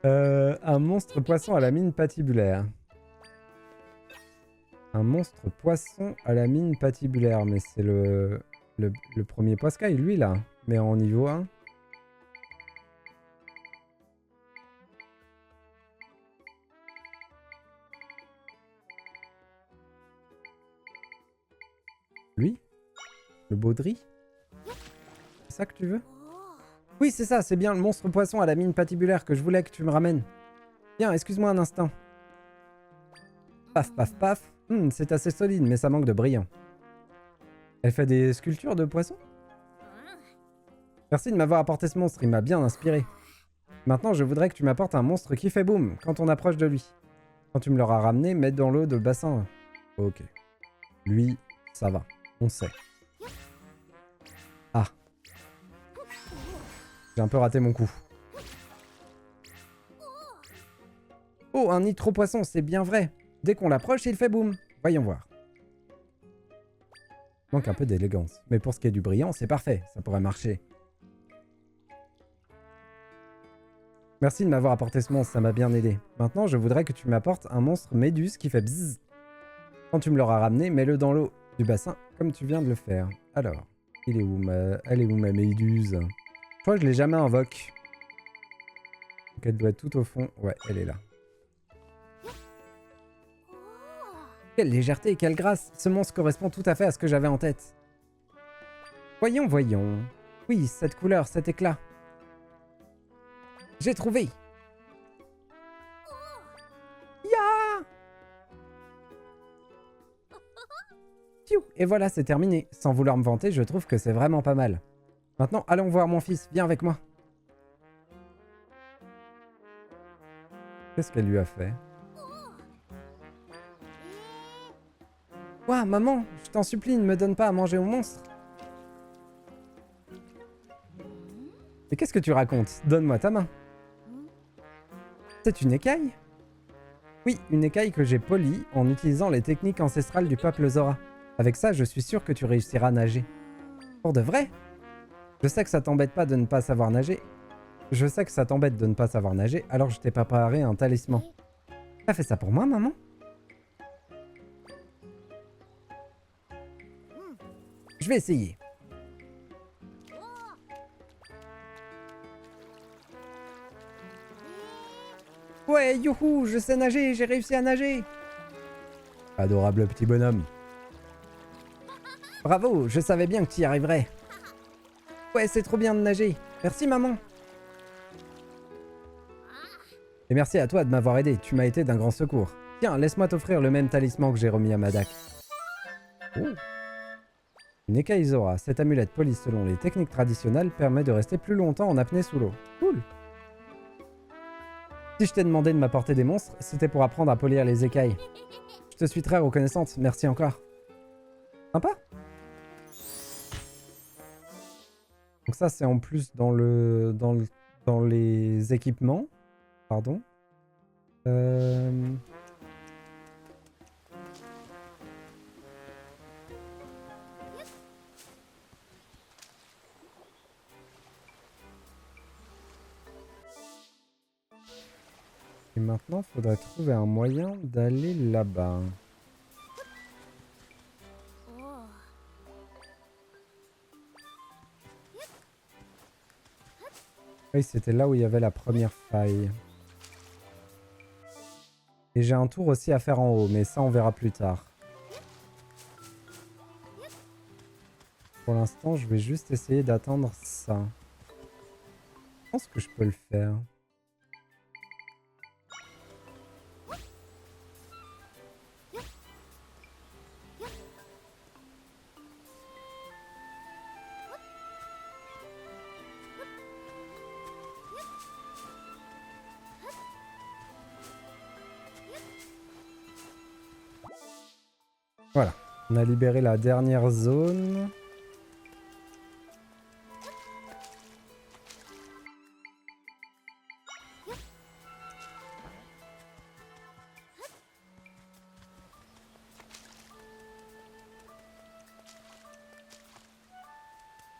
Un monstre poisson à la mine patibulaire. Un monstre poisson à la mine patibulaire. Mais c'est le premier Poiscaille, lui, là. Mais en niveau 1. Lui? Le Baudry? C'est ça que tu veux? Oui, c'est ça, c'est bien le monstre poisson à la mine patibulaire que je voulais que tu me ramènes. Bien, excuse-moi un instant. Paf, paf, paf. C'est assez solide, mais ça manque de brillant. Elle fait des sculptures de poissons? Merci de m'avoir apporté ce monstre, il m'a bien inspiré. Maintenant, je voudrais que tu m'apportes un monstre qui fait boum quand on approche de lui. Quand tu me l'auras ramené, mets dans l'eau de bassin. Ok. Lui, ça va. On sait. Ah. J'ai un peu raté mon coup. Oh, un nitro-poisson, c'est bien vrai. Dès qu'on l'approche, il fait boum. Voyons voir. Manque un peu d'élégance. Mais pour ce qui est du brillant, c'est parfait. Ça pourrait marcher. Merci de m'avoir apporté ce monstre, ça m'a bien aidé. Maintenant, je voudrais que tu m'apportes un monstre méduse qui fait bzzz. Quand tu me l'auras ramené, mets-le dans l'eau du bassin, comme tu viens de le faire. Alors, elle est où ma méduse? Je crois que je l'ai jamais invoqué. Donc elle doit être tout au fond. Ouais, elle est là. Quelle légèreté et quelle grâce! Ce monstre correspond tout à fait à ce que j'avais en tête. Voyons, voyons. Oui, cette couleur, cet éclat. J'ai trouvé! Ya! Piou! Et voilà, c'est terminé. Sans vouloir me vanter, je trouve que c'est vraiment pas mal. Maintenant, allons voir mon fils. Viens avec moi. Qu'est-ce qu'elle lui a fait? Ouah, maman, je t'en supplie, ne me donne pas à manger au monstre. Mais qu'est-ce que tu racontes? Donne-moi ta main. C'est une écaille? Oui, une écaille que j'ai polie en utilisant les techniques ancestrales du peuple Zora. Avec ça, je suis sûr que tu réussiras à nager. Pour de vrai? Je sais que ça t'embête pas de ne pas savoir nager. Je sais que ça t'embête de ne pas savoir nager, alors je t'ai préparé un talisman. T'as fait ça pour moi, maman? Je vais essayer. Ouais, youhou, je sais nager, j'ai réussi à nager. Adorable petit bonhomme. Bravo, je savais bien que tu y arriverais. Ouais, c'est trop bien de nager. Merci, maman. Et merci à toi de m'avoir aidé, tu m'as été d'un grand secours. Tiens, laisse-moi t'offrir le même talisman que j'ai remis à Madak. Oh. Une écaille Zora. Cette amulette polie selon les techniques traditionnelles permet de rester plus longtemps en apnée sous l'eau. Cool. Si je t'ai demandé de m'apporter des monstres, c'était pour apprendre à polir les écailles. Je te suis très reconnaissante, merci encore. Sympa. Donc ça c'est en plus dans les équipements. Pardon. Et maintenant, il faudrait trouver un moyen d'aller là-bas. Oui, c'était là où il y avait la première faille. Et j'ai un tour aussi à faire en haut, mais ça on verra plus tard. Pour l'instant, je vais juste essayer d'atteindre ça. Je pense que je peux le faire. Voilà, on a libéré la dernière zone.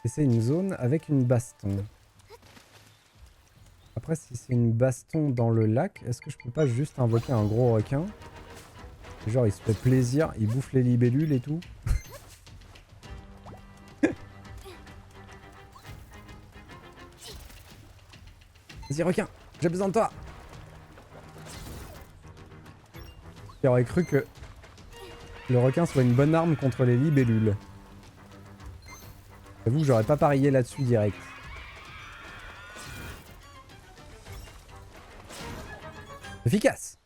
Et c'est une zone avec une baston. Après, si c'est une baston dans le lac, est-ce que je peux pas juste invoquer un gros requin? Genre, il se fait plaisir, il bouffe les libellules et tout. Vas-y, requin, j'ai besoin de toi. J'aurais cru que le requin soit une bonne arme contre les libellules. J'avoue que j'aurais pas parié là-dessus direct. Efficace.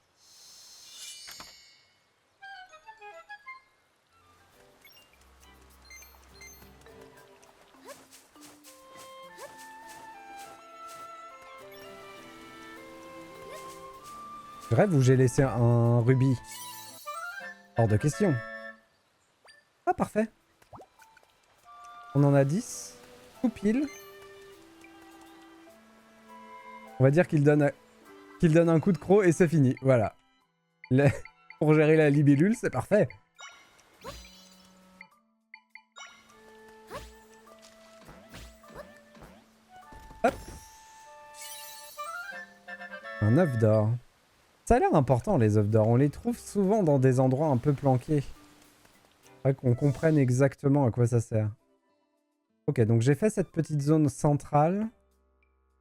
Rêve où j'ai laissé un rubis. Hors de question. Ah, parfait. On en a 10. Tout pile. On va dire qu'il donne un coup de croc et c'est fini. Voilà. Pour gérer la libellule, c'est parfait. Hop. Un œuf d'or. Ça a l'air important les œufs d'or. On les trouve souvent dans des endroits un peu planqués. Faudrait qu'on comprenne exactement à quoi ça sert. Ok, donc j'ai fait cette petite zone centrale.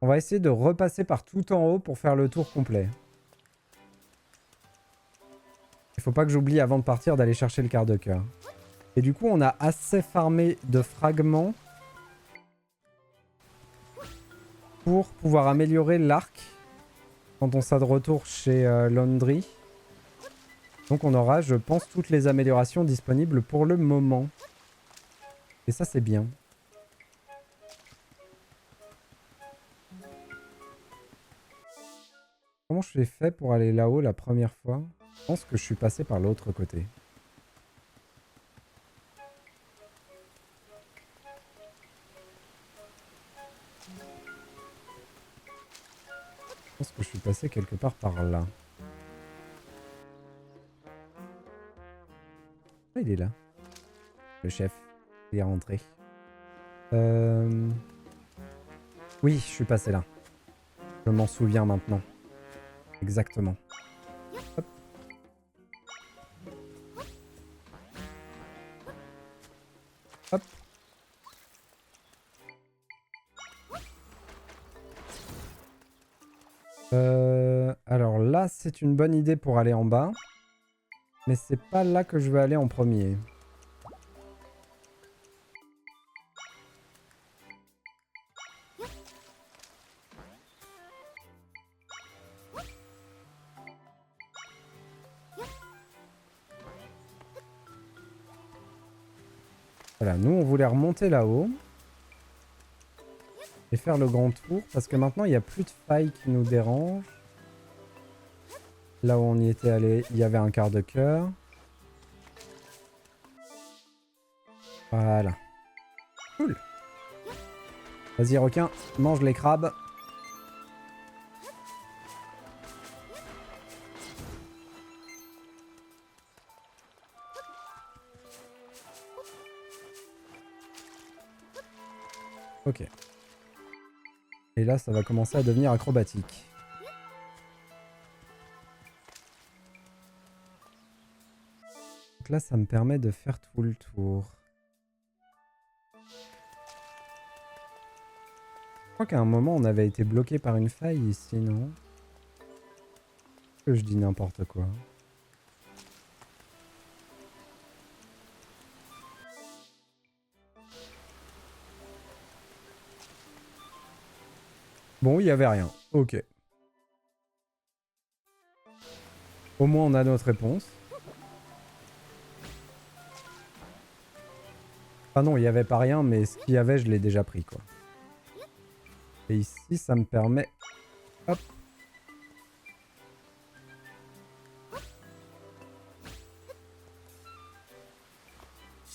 On va essayer de repasser par tout en haut pour faire le tour complet. Il faut pas que j'oublie avant de partir d'aller chercher le quart de cœur. Et du coup, on a assez farmé de fragments pour pouvoir améliorer l'arc quand on sera de retour chez Laundry. Donc on aura, je pense, toutes les améliorations disponibles pour le moment. Et ça, c'est bien. Comment je l'ai fait pour aller là-haut la première fois? Je pense que je suis passé par l'autre côté. Je pense que je suis passé quelque part par là. Ah, il est là. Le chef. Il est rentré. Oui, je suis passé là. Je m'en souviens maintenant. Exactement. Hop. Hop. Alors là, c'est une bonne idée pour aller en bas. Mais c'est pas là que je veux aller en premier. Voilà, nous on voulait remonter là-haut. Et faire le grand tour. Parce que maintenant il n'y a plus de failles qui nous dérangent. Là où on y était allé, il y avait un quart de cœur. Voilà. Cool. Vas-y requin, mange les crabes. Ok. Et là, ça va commencer à devenir acrobatique. Donc là, ça me permet de faire tout le tour. Je crois qu'à un moment, on avait été bloqué par une faille ici, non? Que je dis n'importe quoi. Bon, il n'y avait rien. Ok. Au moins, on a notre réponse. Ah non, il n'y avait pas rien, mais ce qu'il y avait, je l'ai déjà pris, quoi. Et ici, ça me permet... Hop.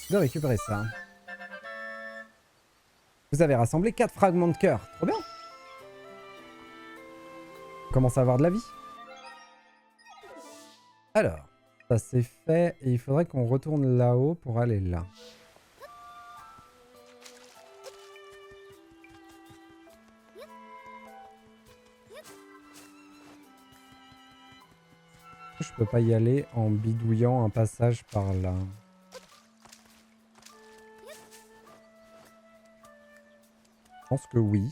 De récupérer ça. Vous avez rassemblé 4 fragments de cœur. Trop bien. On commence à avoir de la vie. Alors, ça c'est fait. Et il faudrait qu'on retourne là-haut pour aller là. Je peux pas y aller en bidouillant un passage par là. Je pense que oui.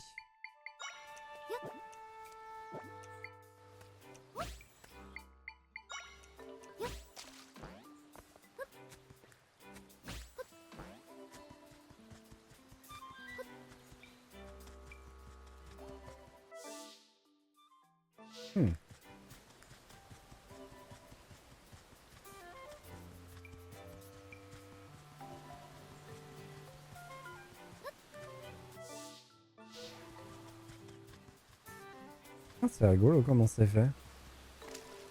Ah, c'est rigolo comment c'est fait.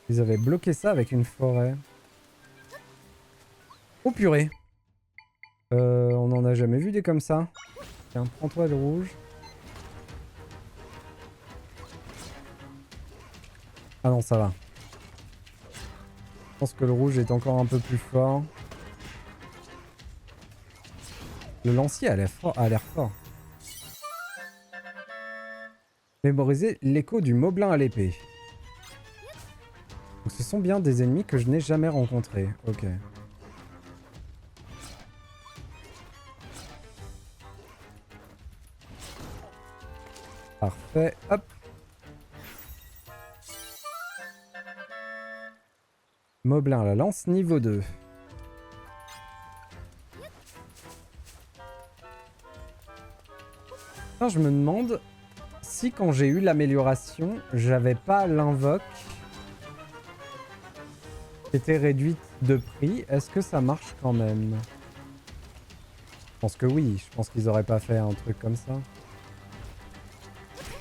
Ils avaient bloqué ça avec une forêt. Oh purée. On en a jamais vu des comme ça. Tiens, prends-toi le rouge. Ah non, ça va. Je pense que le rouge est encore un peu plus fort. Le lancier a l'air fort. Mémoriser l'écho du Moblin à l'épée. Donc ce sont bien des ennemis que je n'ai jamais rencontrés. Ok. Parfait. Hop. Moblin à la lance, niveau 2. Enfin, je me demande si quand j'ai eu l'amélioration, j'avais pas l'invoque qui était réduite de prix. Est-ce que ça marche quand même? Je pense que oui. Je pense qu'ils auraient pas fait un truc comme ça.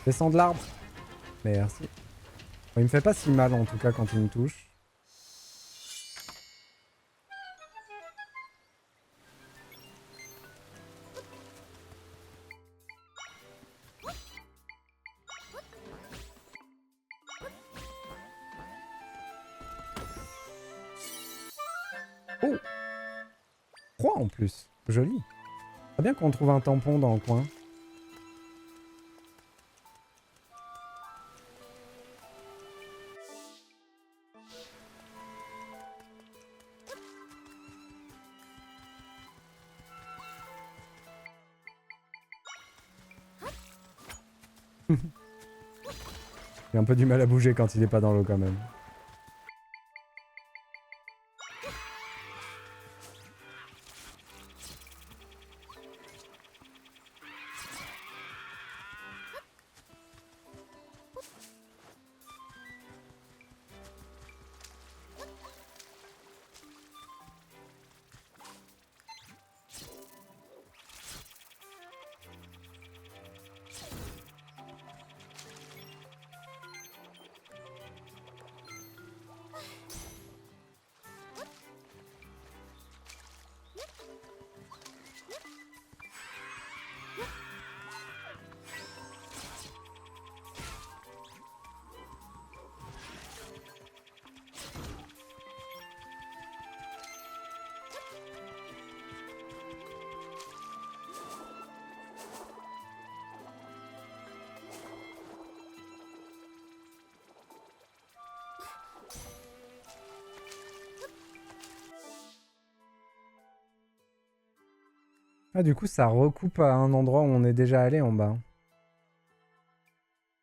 Descends de l'arbre. Merci. Bon, il me fait pas si mal en tout cas quand il me touche. Oh! froid en plus. Joli. Très bien qu'on trouve un tampon dans le coin. Il a un peu du mal à bouger quand il est pas dans l'eau quand même. Ah, du coup, ça recoupe à un endroit où on est déjà allé en bas.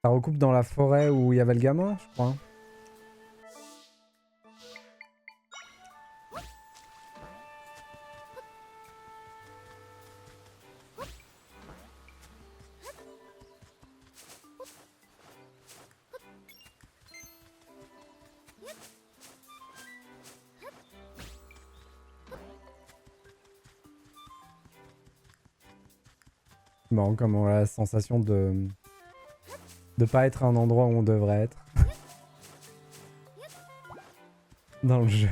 Ça recoupe dans la forêt où il y avait le gamin, je crois. Bon, comme on a la sensation de pas être à un endroit où on devrait être. Dans le jeu.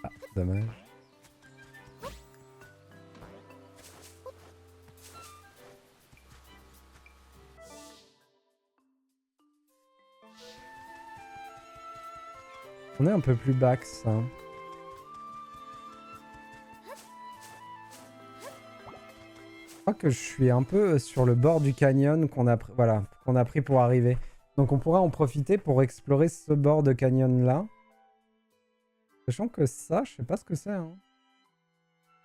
Ah, dommage. On est un peu plus bas que ça. Je crois que je suis un peu sur le bord du canyon qu'on a, voilà, qu'on a pris pour arriver. Donc on pourra en profiter pour explorer ce bord de canyon là. Sachant que ça, je sais pas ce que c'est. Hein.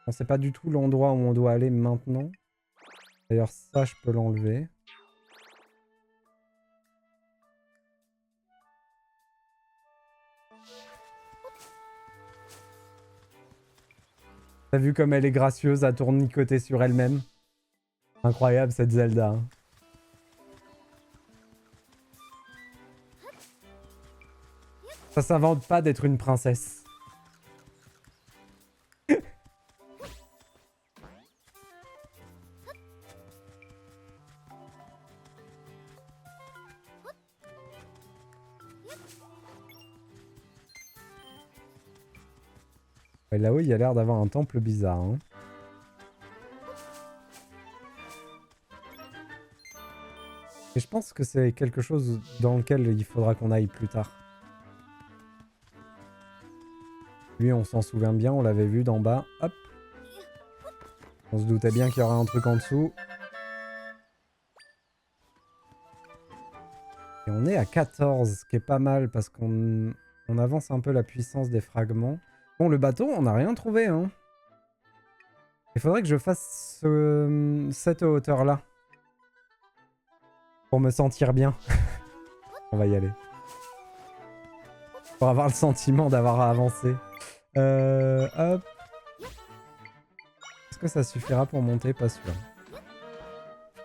On sait pas du tout l'endroit où on doit aller maintenant. D'ailleurs ça, je peux l'enlever. T'as vu comme elle est gracieuse à tournicoter sur elle-même? Incroyable cette Zelda. Hein. Ça s'invente pas d'être une princesse. Ouais, là-haut, il y a l'air d'avoir un temple bizarre. Hein. Et je pense que c'est quelque chose dans lequel il faudra qu'on aille plus tard. Lui, on s'en souvient bien, on l'avait vu d'en bas. Hop. On se doutait bien qu'il y aurait un truc en dessous. Et on est à 14, ce qui est pas mal parce qu'on avance un peu la puissance des fragments. Bon, le bateau, on n'a rien trouvé. Hein. Il faudrait que je fasse cette hauteur-là. Pour me sentir bien. On va y aller. Pour avoir le sentiment d'avoir avancé. Hop. Est-ce que ça suffira pour monter? Pas sûr.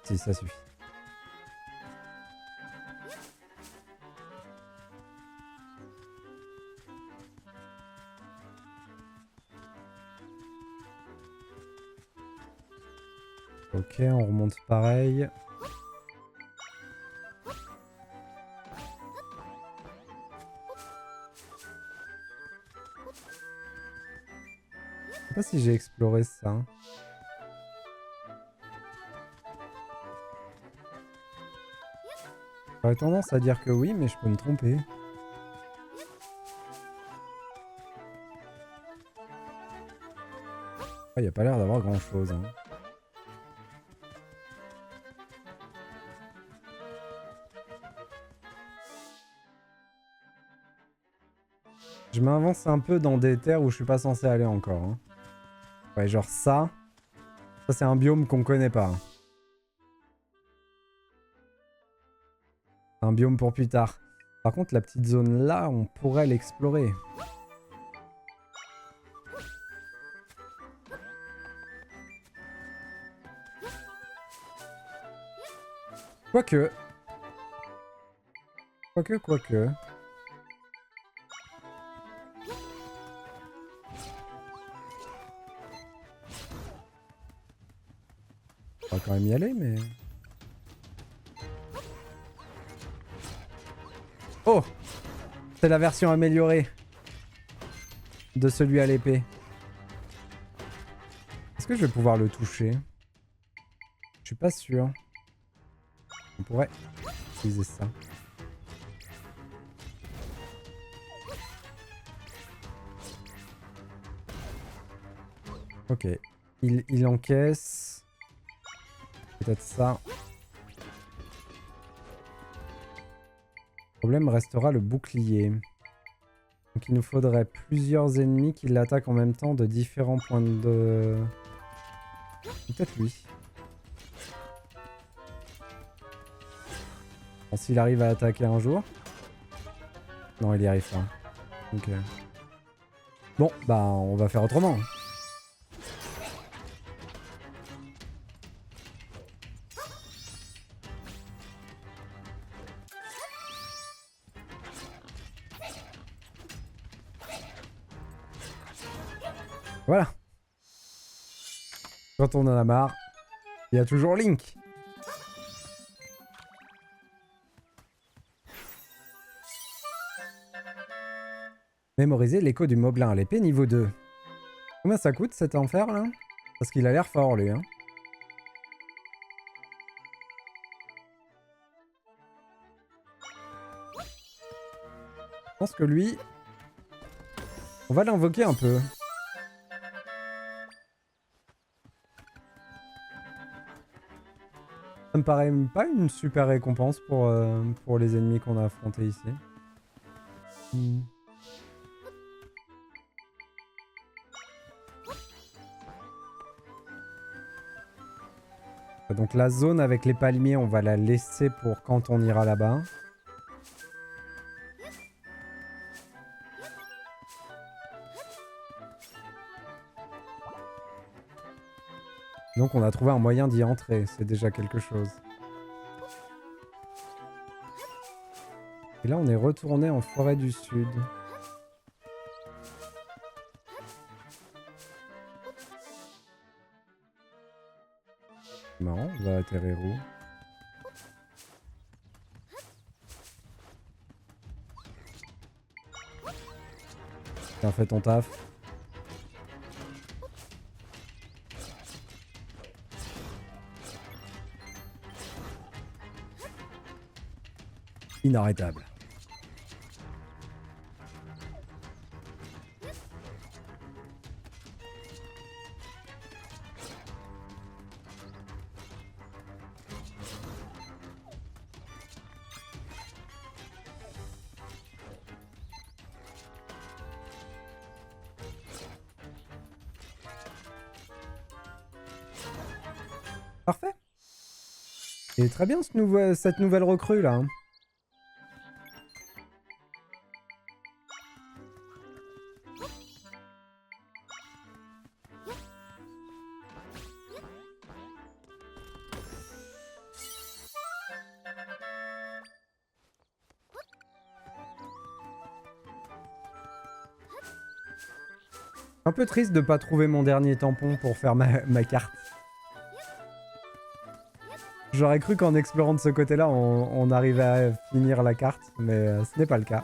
Si, ça suffit. Ok, on remonte pareil. Je sais pas si j'ai exploré ça. J'aurais tendance à dire que oui, mais je peux me tromper. Il n'y a pas l'air d'avoir grand chose. Hein. Je m'avance un peu dans des terres où je suis pas censé aller encore. Hein. Ouais, genre ça. Ça, c'est un biome qu'on connaît pas. Un biome pour plus tard. Par contre, la petite zone là, on pourrait l'explorer. Quoique. Quoique. On va quand même y aller, mais... Oh! C'est la version améliorée de celui à l'épée. Est-ce que je vais pouvoir le toucher? Je suis pas sûr. On pourrait utiliser ça. Ok. Il encaisse. Peut-être ça. Le problème restera le bouclier. Donc il nous faudrait plusieurs ennemis qui l'attaquent en même temps de différents points de... Peut-être lui. Bon, s'il arrive à attaquer un jour. Non, il y arrive pas. Ok. Bon, bah on va faire autrement. Voilà. Quand on en a marre, il y a toujours Link. Mémoriser l'écho du moblin à l'épée niveau 2. Combien ça coûte cet enfer là? Parce qu'il a l'air fort lui. Hein. Je pense que lui... On va l'invoquer un peu. Ça me paraît pas une super récompense pour les ennemis qu'on a affrontés ici. Donc la zone avec les palmiers, on va la laisser pour quand on ira là-bas. Donc on a trouvé un moyen d'y entrer, c'est déjà quelque chose. Et là on est retourné en forêt du sud. C'est marrant, on va atterrir où? Tiens, fais ton taf. Inarrêtable. Parfait. Et très bien cette nouvelle recrue là. Hein. Un peu triste de pas trouver mon dernier tampon pour faire ma carte. J'aurais cru qu'en explorant de ce côté-là, on arrivait à finir la carte, mais ce n'est pas le cas.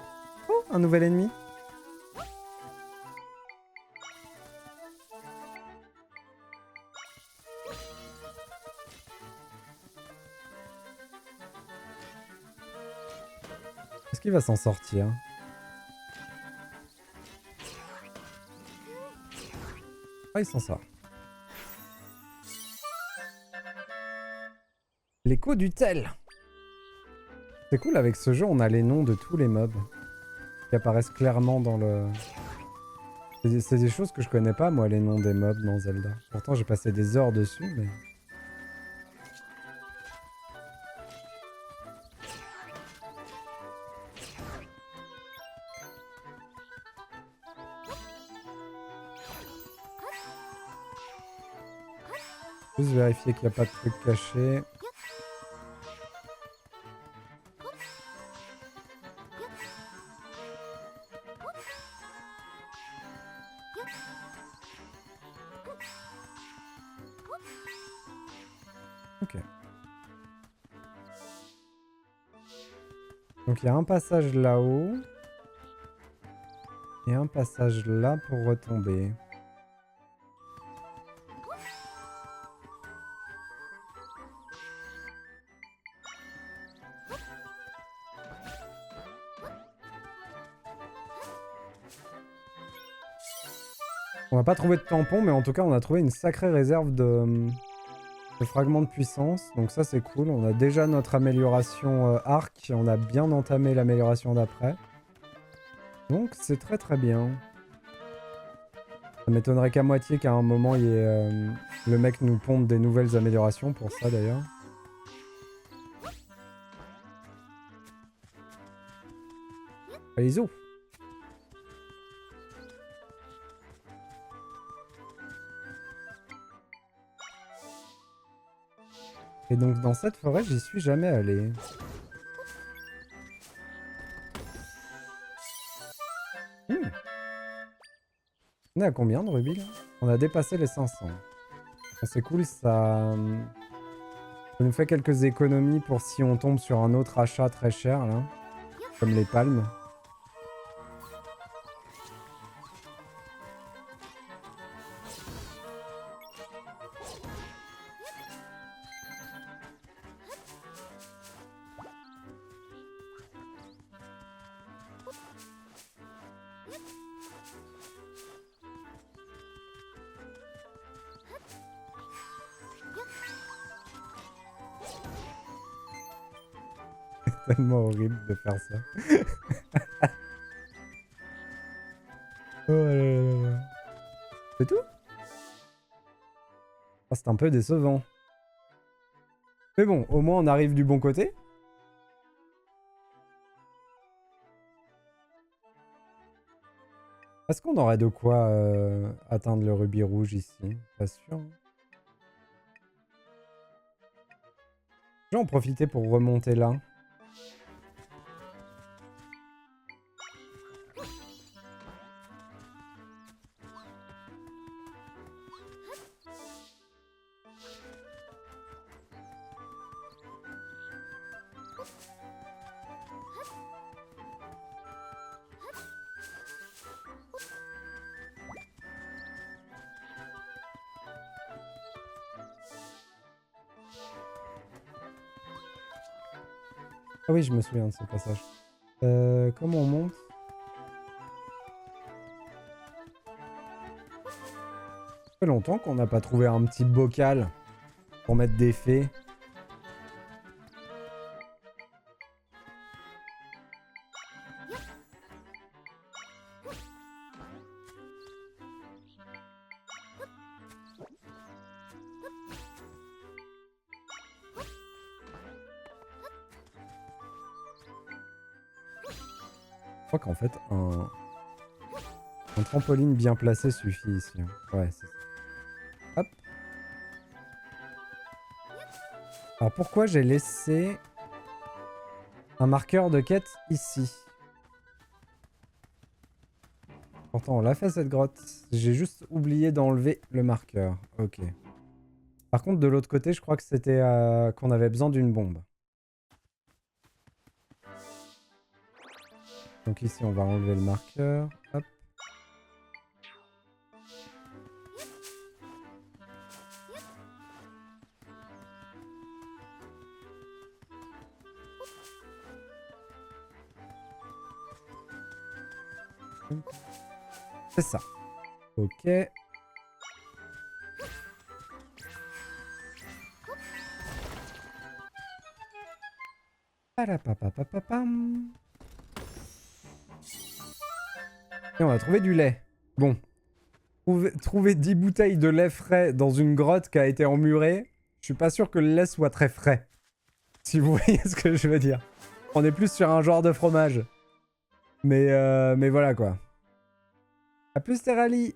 Oh, un nouvel ennemi. qu'il va s'en sortir. Ah, il s'en sort. L'écho du tel. C'est cool, avec ce jeu, on a les noms de tous les mobs qui apparaissent clairement dans le... C'est des choses que je connais pas, moi, les noms des mobs dans Zelda. Pourtant, j'ai passé des heures dessus, mais... Juste vérifier qu'il n'y a pas de truc caché. Ok. Donc il y a un passage là-haut. Et un passage là pour retomber. On va pas trouver de tampon, mais en tout cas, on a trouvé une sacrée réserve de fragments de puissance. Donc ça, c'est cool. On a déjà notre amélioration arc. On a bien entamé l'amélioration d'après. Donc c'est très très bien. Ça m'étonnerait qu'à moitié qu'à un moment, il y ait, le mec nous pompe des nouvelles améliorations pour ça, d'ailleurs. Allez, zo. Et donc dans cette forêt, j'y suis jamais allé. On est à combien de rubis là? On a dépassé les 500. C'est cool, ça nous fait quelques économies pour si on tombe sur un autre achat très cher là. Comme les palmes. C'est tellement horrible de faire ça. Oh là là là. C'est tout? Ah, c'est un peu décevant. Mais bon, au moins on arrive du bon côté. Est-ce qu'on aurait de quoi atteindre le rubis rouge ici? Pas sûr. Je vais en profiter pour remonter là. Ah oui, je me souviens de ce passage. Comment on monte? Ça fait longtemps qu'on n'a pas trouvé un petit bocal pour mettre des fées. Je crois qu'en fait, un trampoline bien placé suffit ici. Ouais, c'est ça. Hop. Alors pourquoi j'ai laissé un marqueur de quête ici? Pourtant on l'a fait cette grotte. J'ai juste oublié d'enlever le marqueur. Ok. Par contre de l'autre côté je crois que c'était qu'on avait besoin d'une bombe. Donc ici on va enlever le marqueur. Hop. C'est ça. Ok. Palapapapapam. Et on a trouvé du lait. Bon. Trouver 10 bouteilles de lait frais dans une grotte qui a été emmurée, je suis pas sûr que le lait soit très frais. Si vous voyez ce que je veux dire. On est plus sur un genre de fromage. Mais voilà quoi. A plus Terali.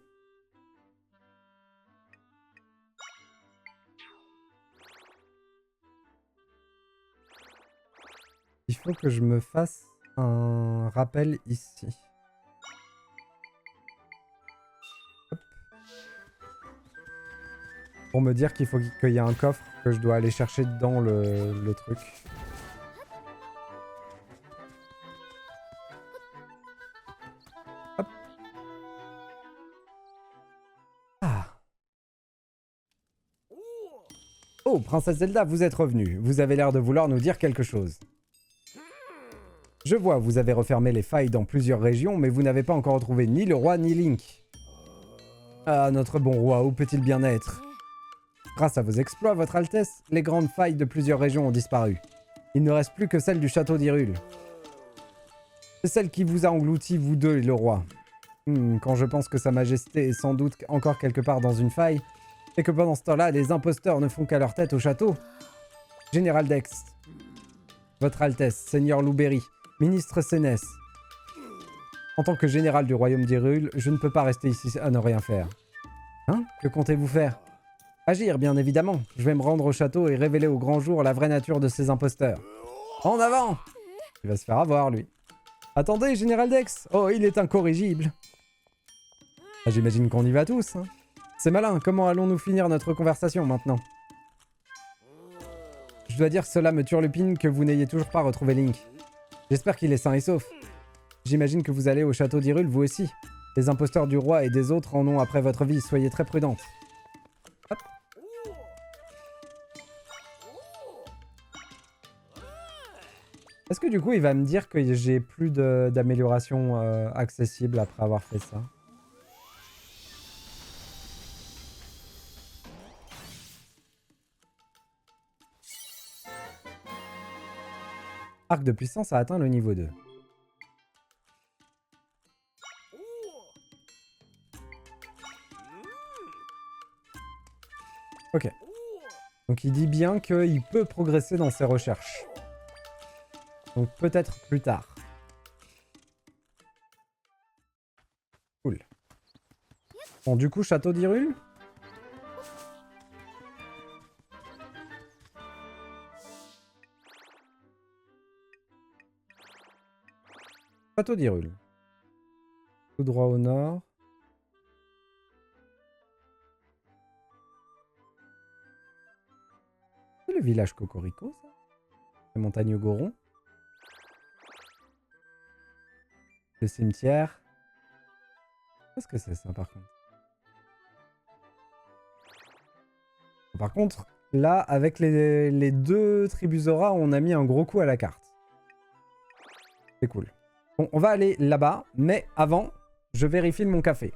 Il faut que je me fasse un rappel ici. Hop. Pour me dire qu'il faut qu'il y ait un coffre que je dois aller chercher dans le truc. Hop. Ah. Oh, Princesse Zelda, vous êtes revenue. Vous avez l'air de vouloir nous dire quelque chose. Je vois, vous avez refermé les failles dans plusieurs régions, mais vous n'avez pas encore retrouvé ni le roi ni Link. Ah, notre bon roi, où peut-il bien être? Grâce à vos exploits, votre Altesse, les grandes failles de plusieurs régions ont disparu. Il ne reste plus que celle du château d'Hyrule. C'est celle qui vous a englouti, vous deux et le roi. Quand je pense que sa majesté est sans doute encore quelque part dans une faille, et que pendant ce temps-là, les imposteurs ne font qu'à leur tête au château. Général Dex, votre Altesse, Seigneur Louberry, Ministre Sénès. En tant que général du royaume d'Hyrule, je ne peux pas rester ici à ne rien faire. Hein? Que comptez-vous faire? Agir, bien évidemment. Je vais me rendre au château et révéler au grand jour la vraie nature de ces imposteurs. En avant! Il va se faire avoir, lui. Attendez, Général Dex! Oh, il est incorrigible. Ah, j'imagine qu'on y va tous. Hein. C'est malin. Comment allons-nous finir notre conversation maintenant? Je dois dire que cela me turlupine que vous n'ayez toujours pas retrouvé Link. J'espère qu'il est sain et sauf. J'imagine que vous allez au château d'Hyrule, vous aussi. Les imposteurs du roi et des autres en ont après votre vie. Soyez très prudente. Hop. Est-ce que du coup, il va me dire que j'ai plus d'amélioration accessible après avoir fait ça? Arc de puissance a atteint le niveau 2. Ok. Donc il dit bien qu'il peut progresser dans ses recherches. Donc peut-être plus tard. Cool. Bon, du coup, château d'Hyrule. Château d'Hyrule. Tout droit au nord. C'est le village Cocorico, ça? Les montagnes Goron. Le cimetière. Qu'est-ce que c'est ça, par contre? Par contre, là, avec les deux Tribuzora, on a mis un gros coup à la carte. C'est cool. Bon, on va aller là-bas, mais avant, je vérifie mon café.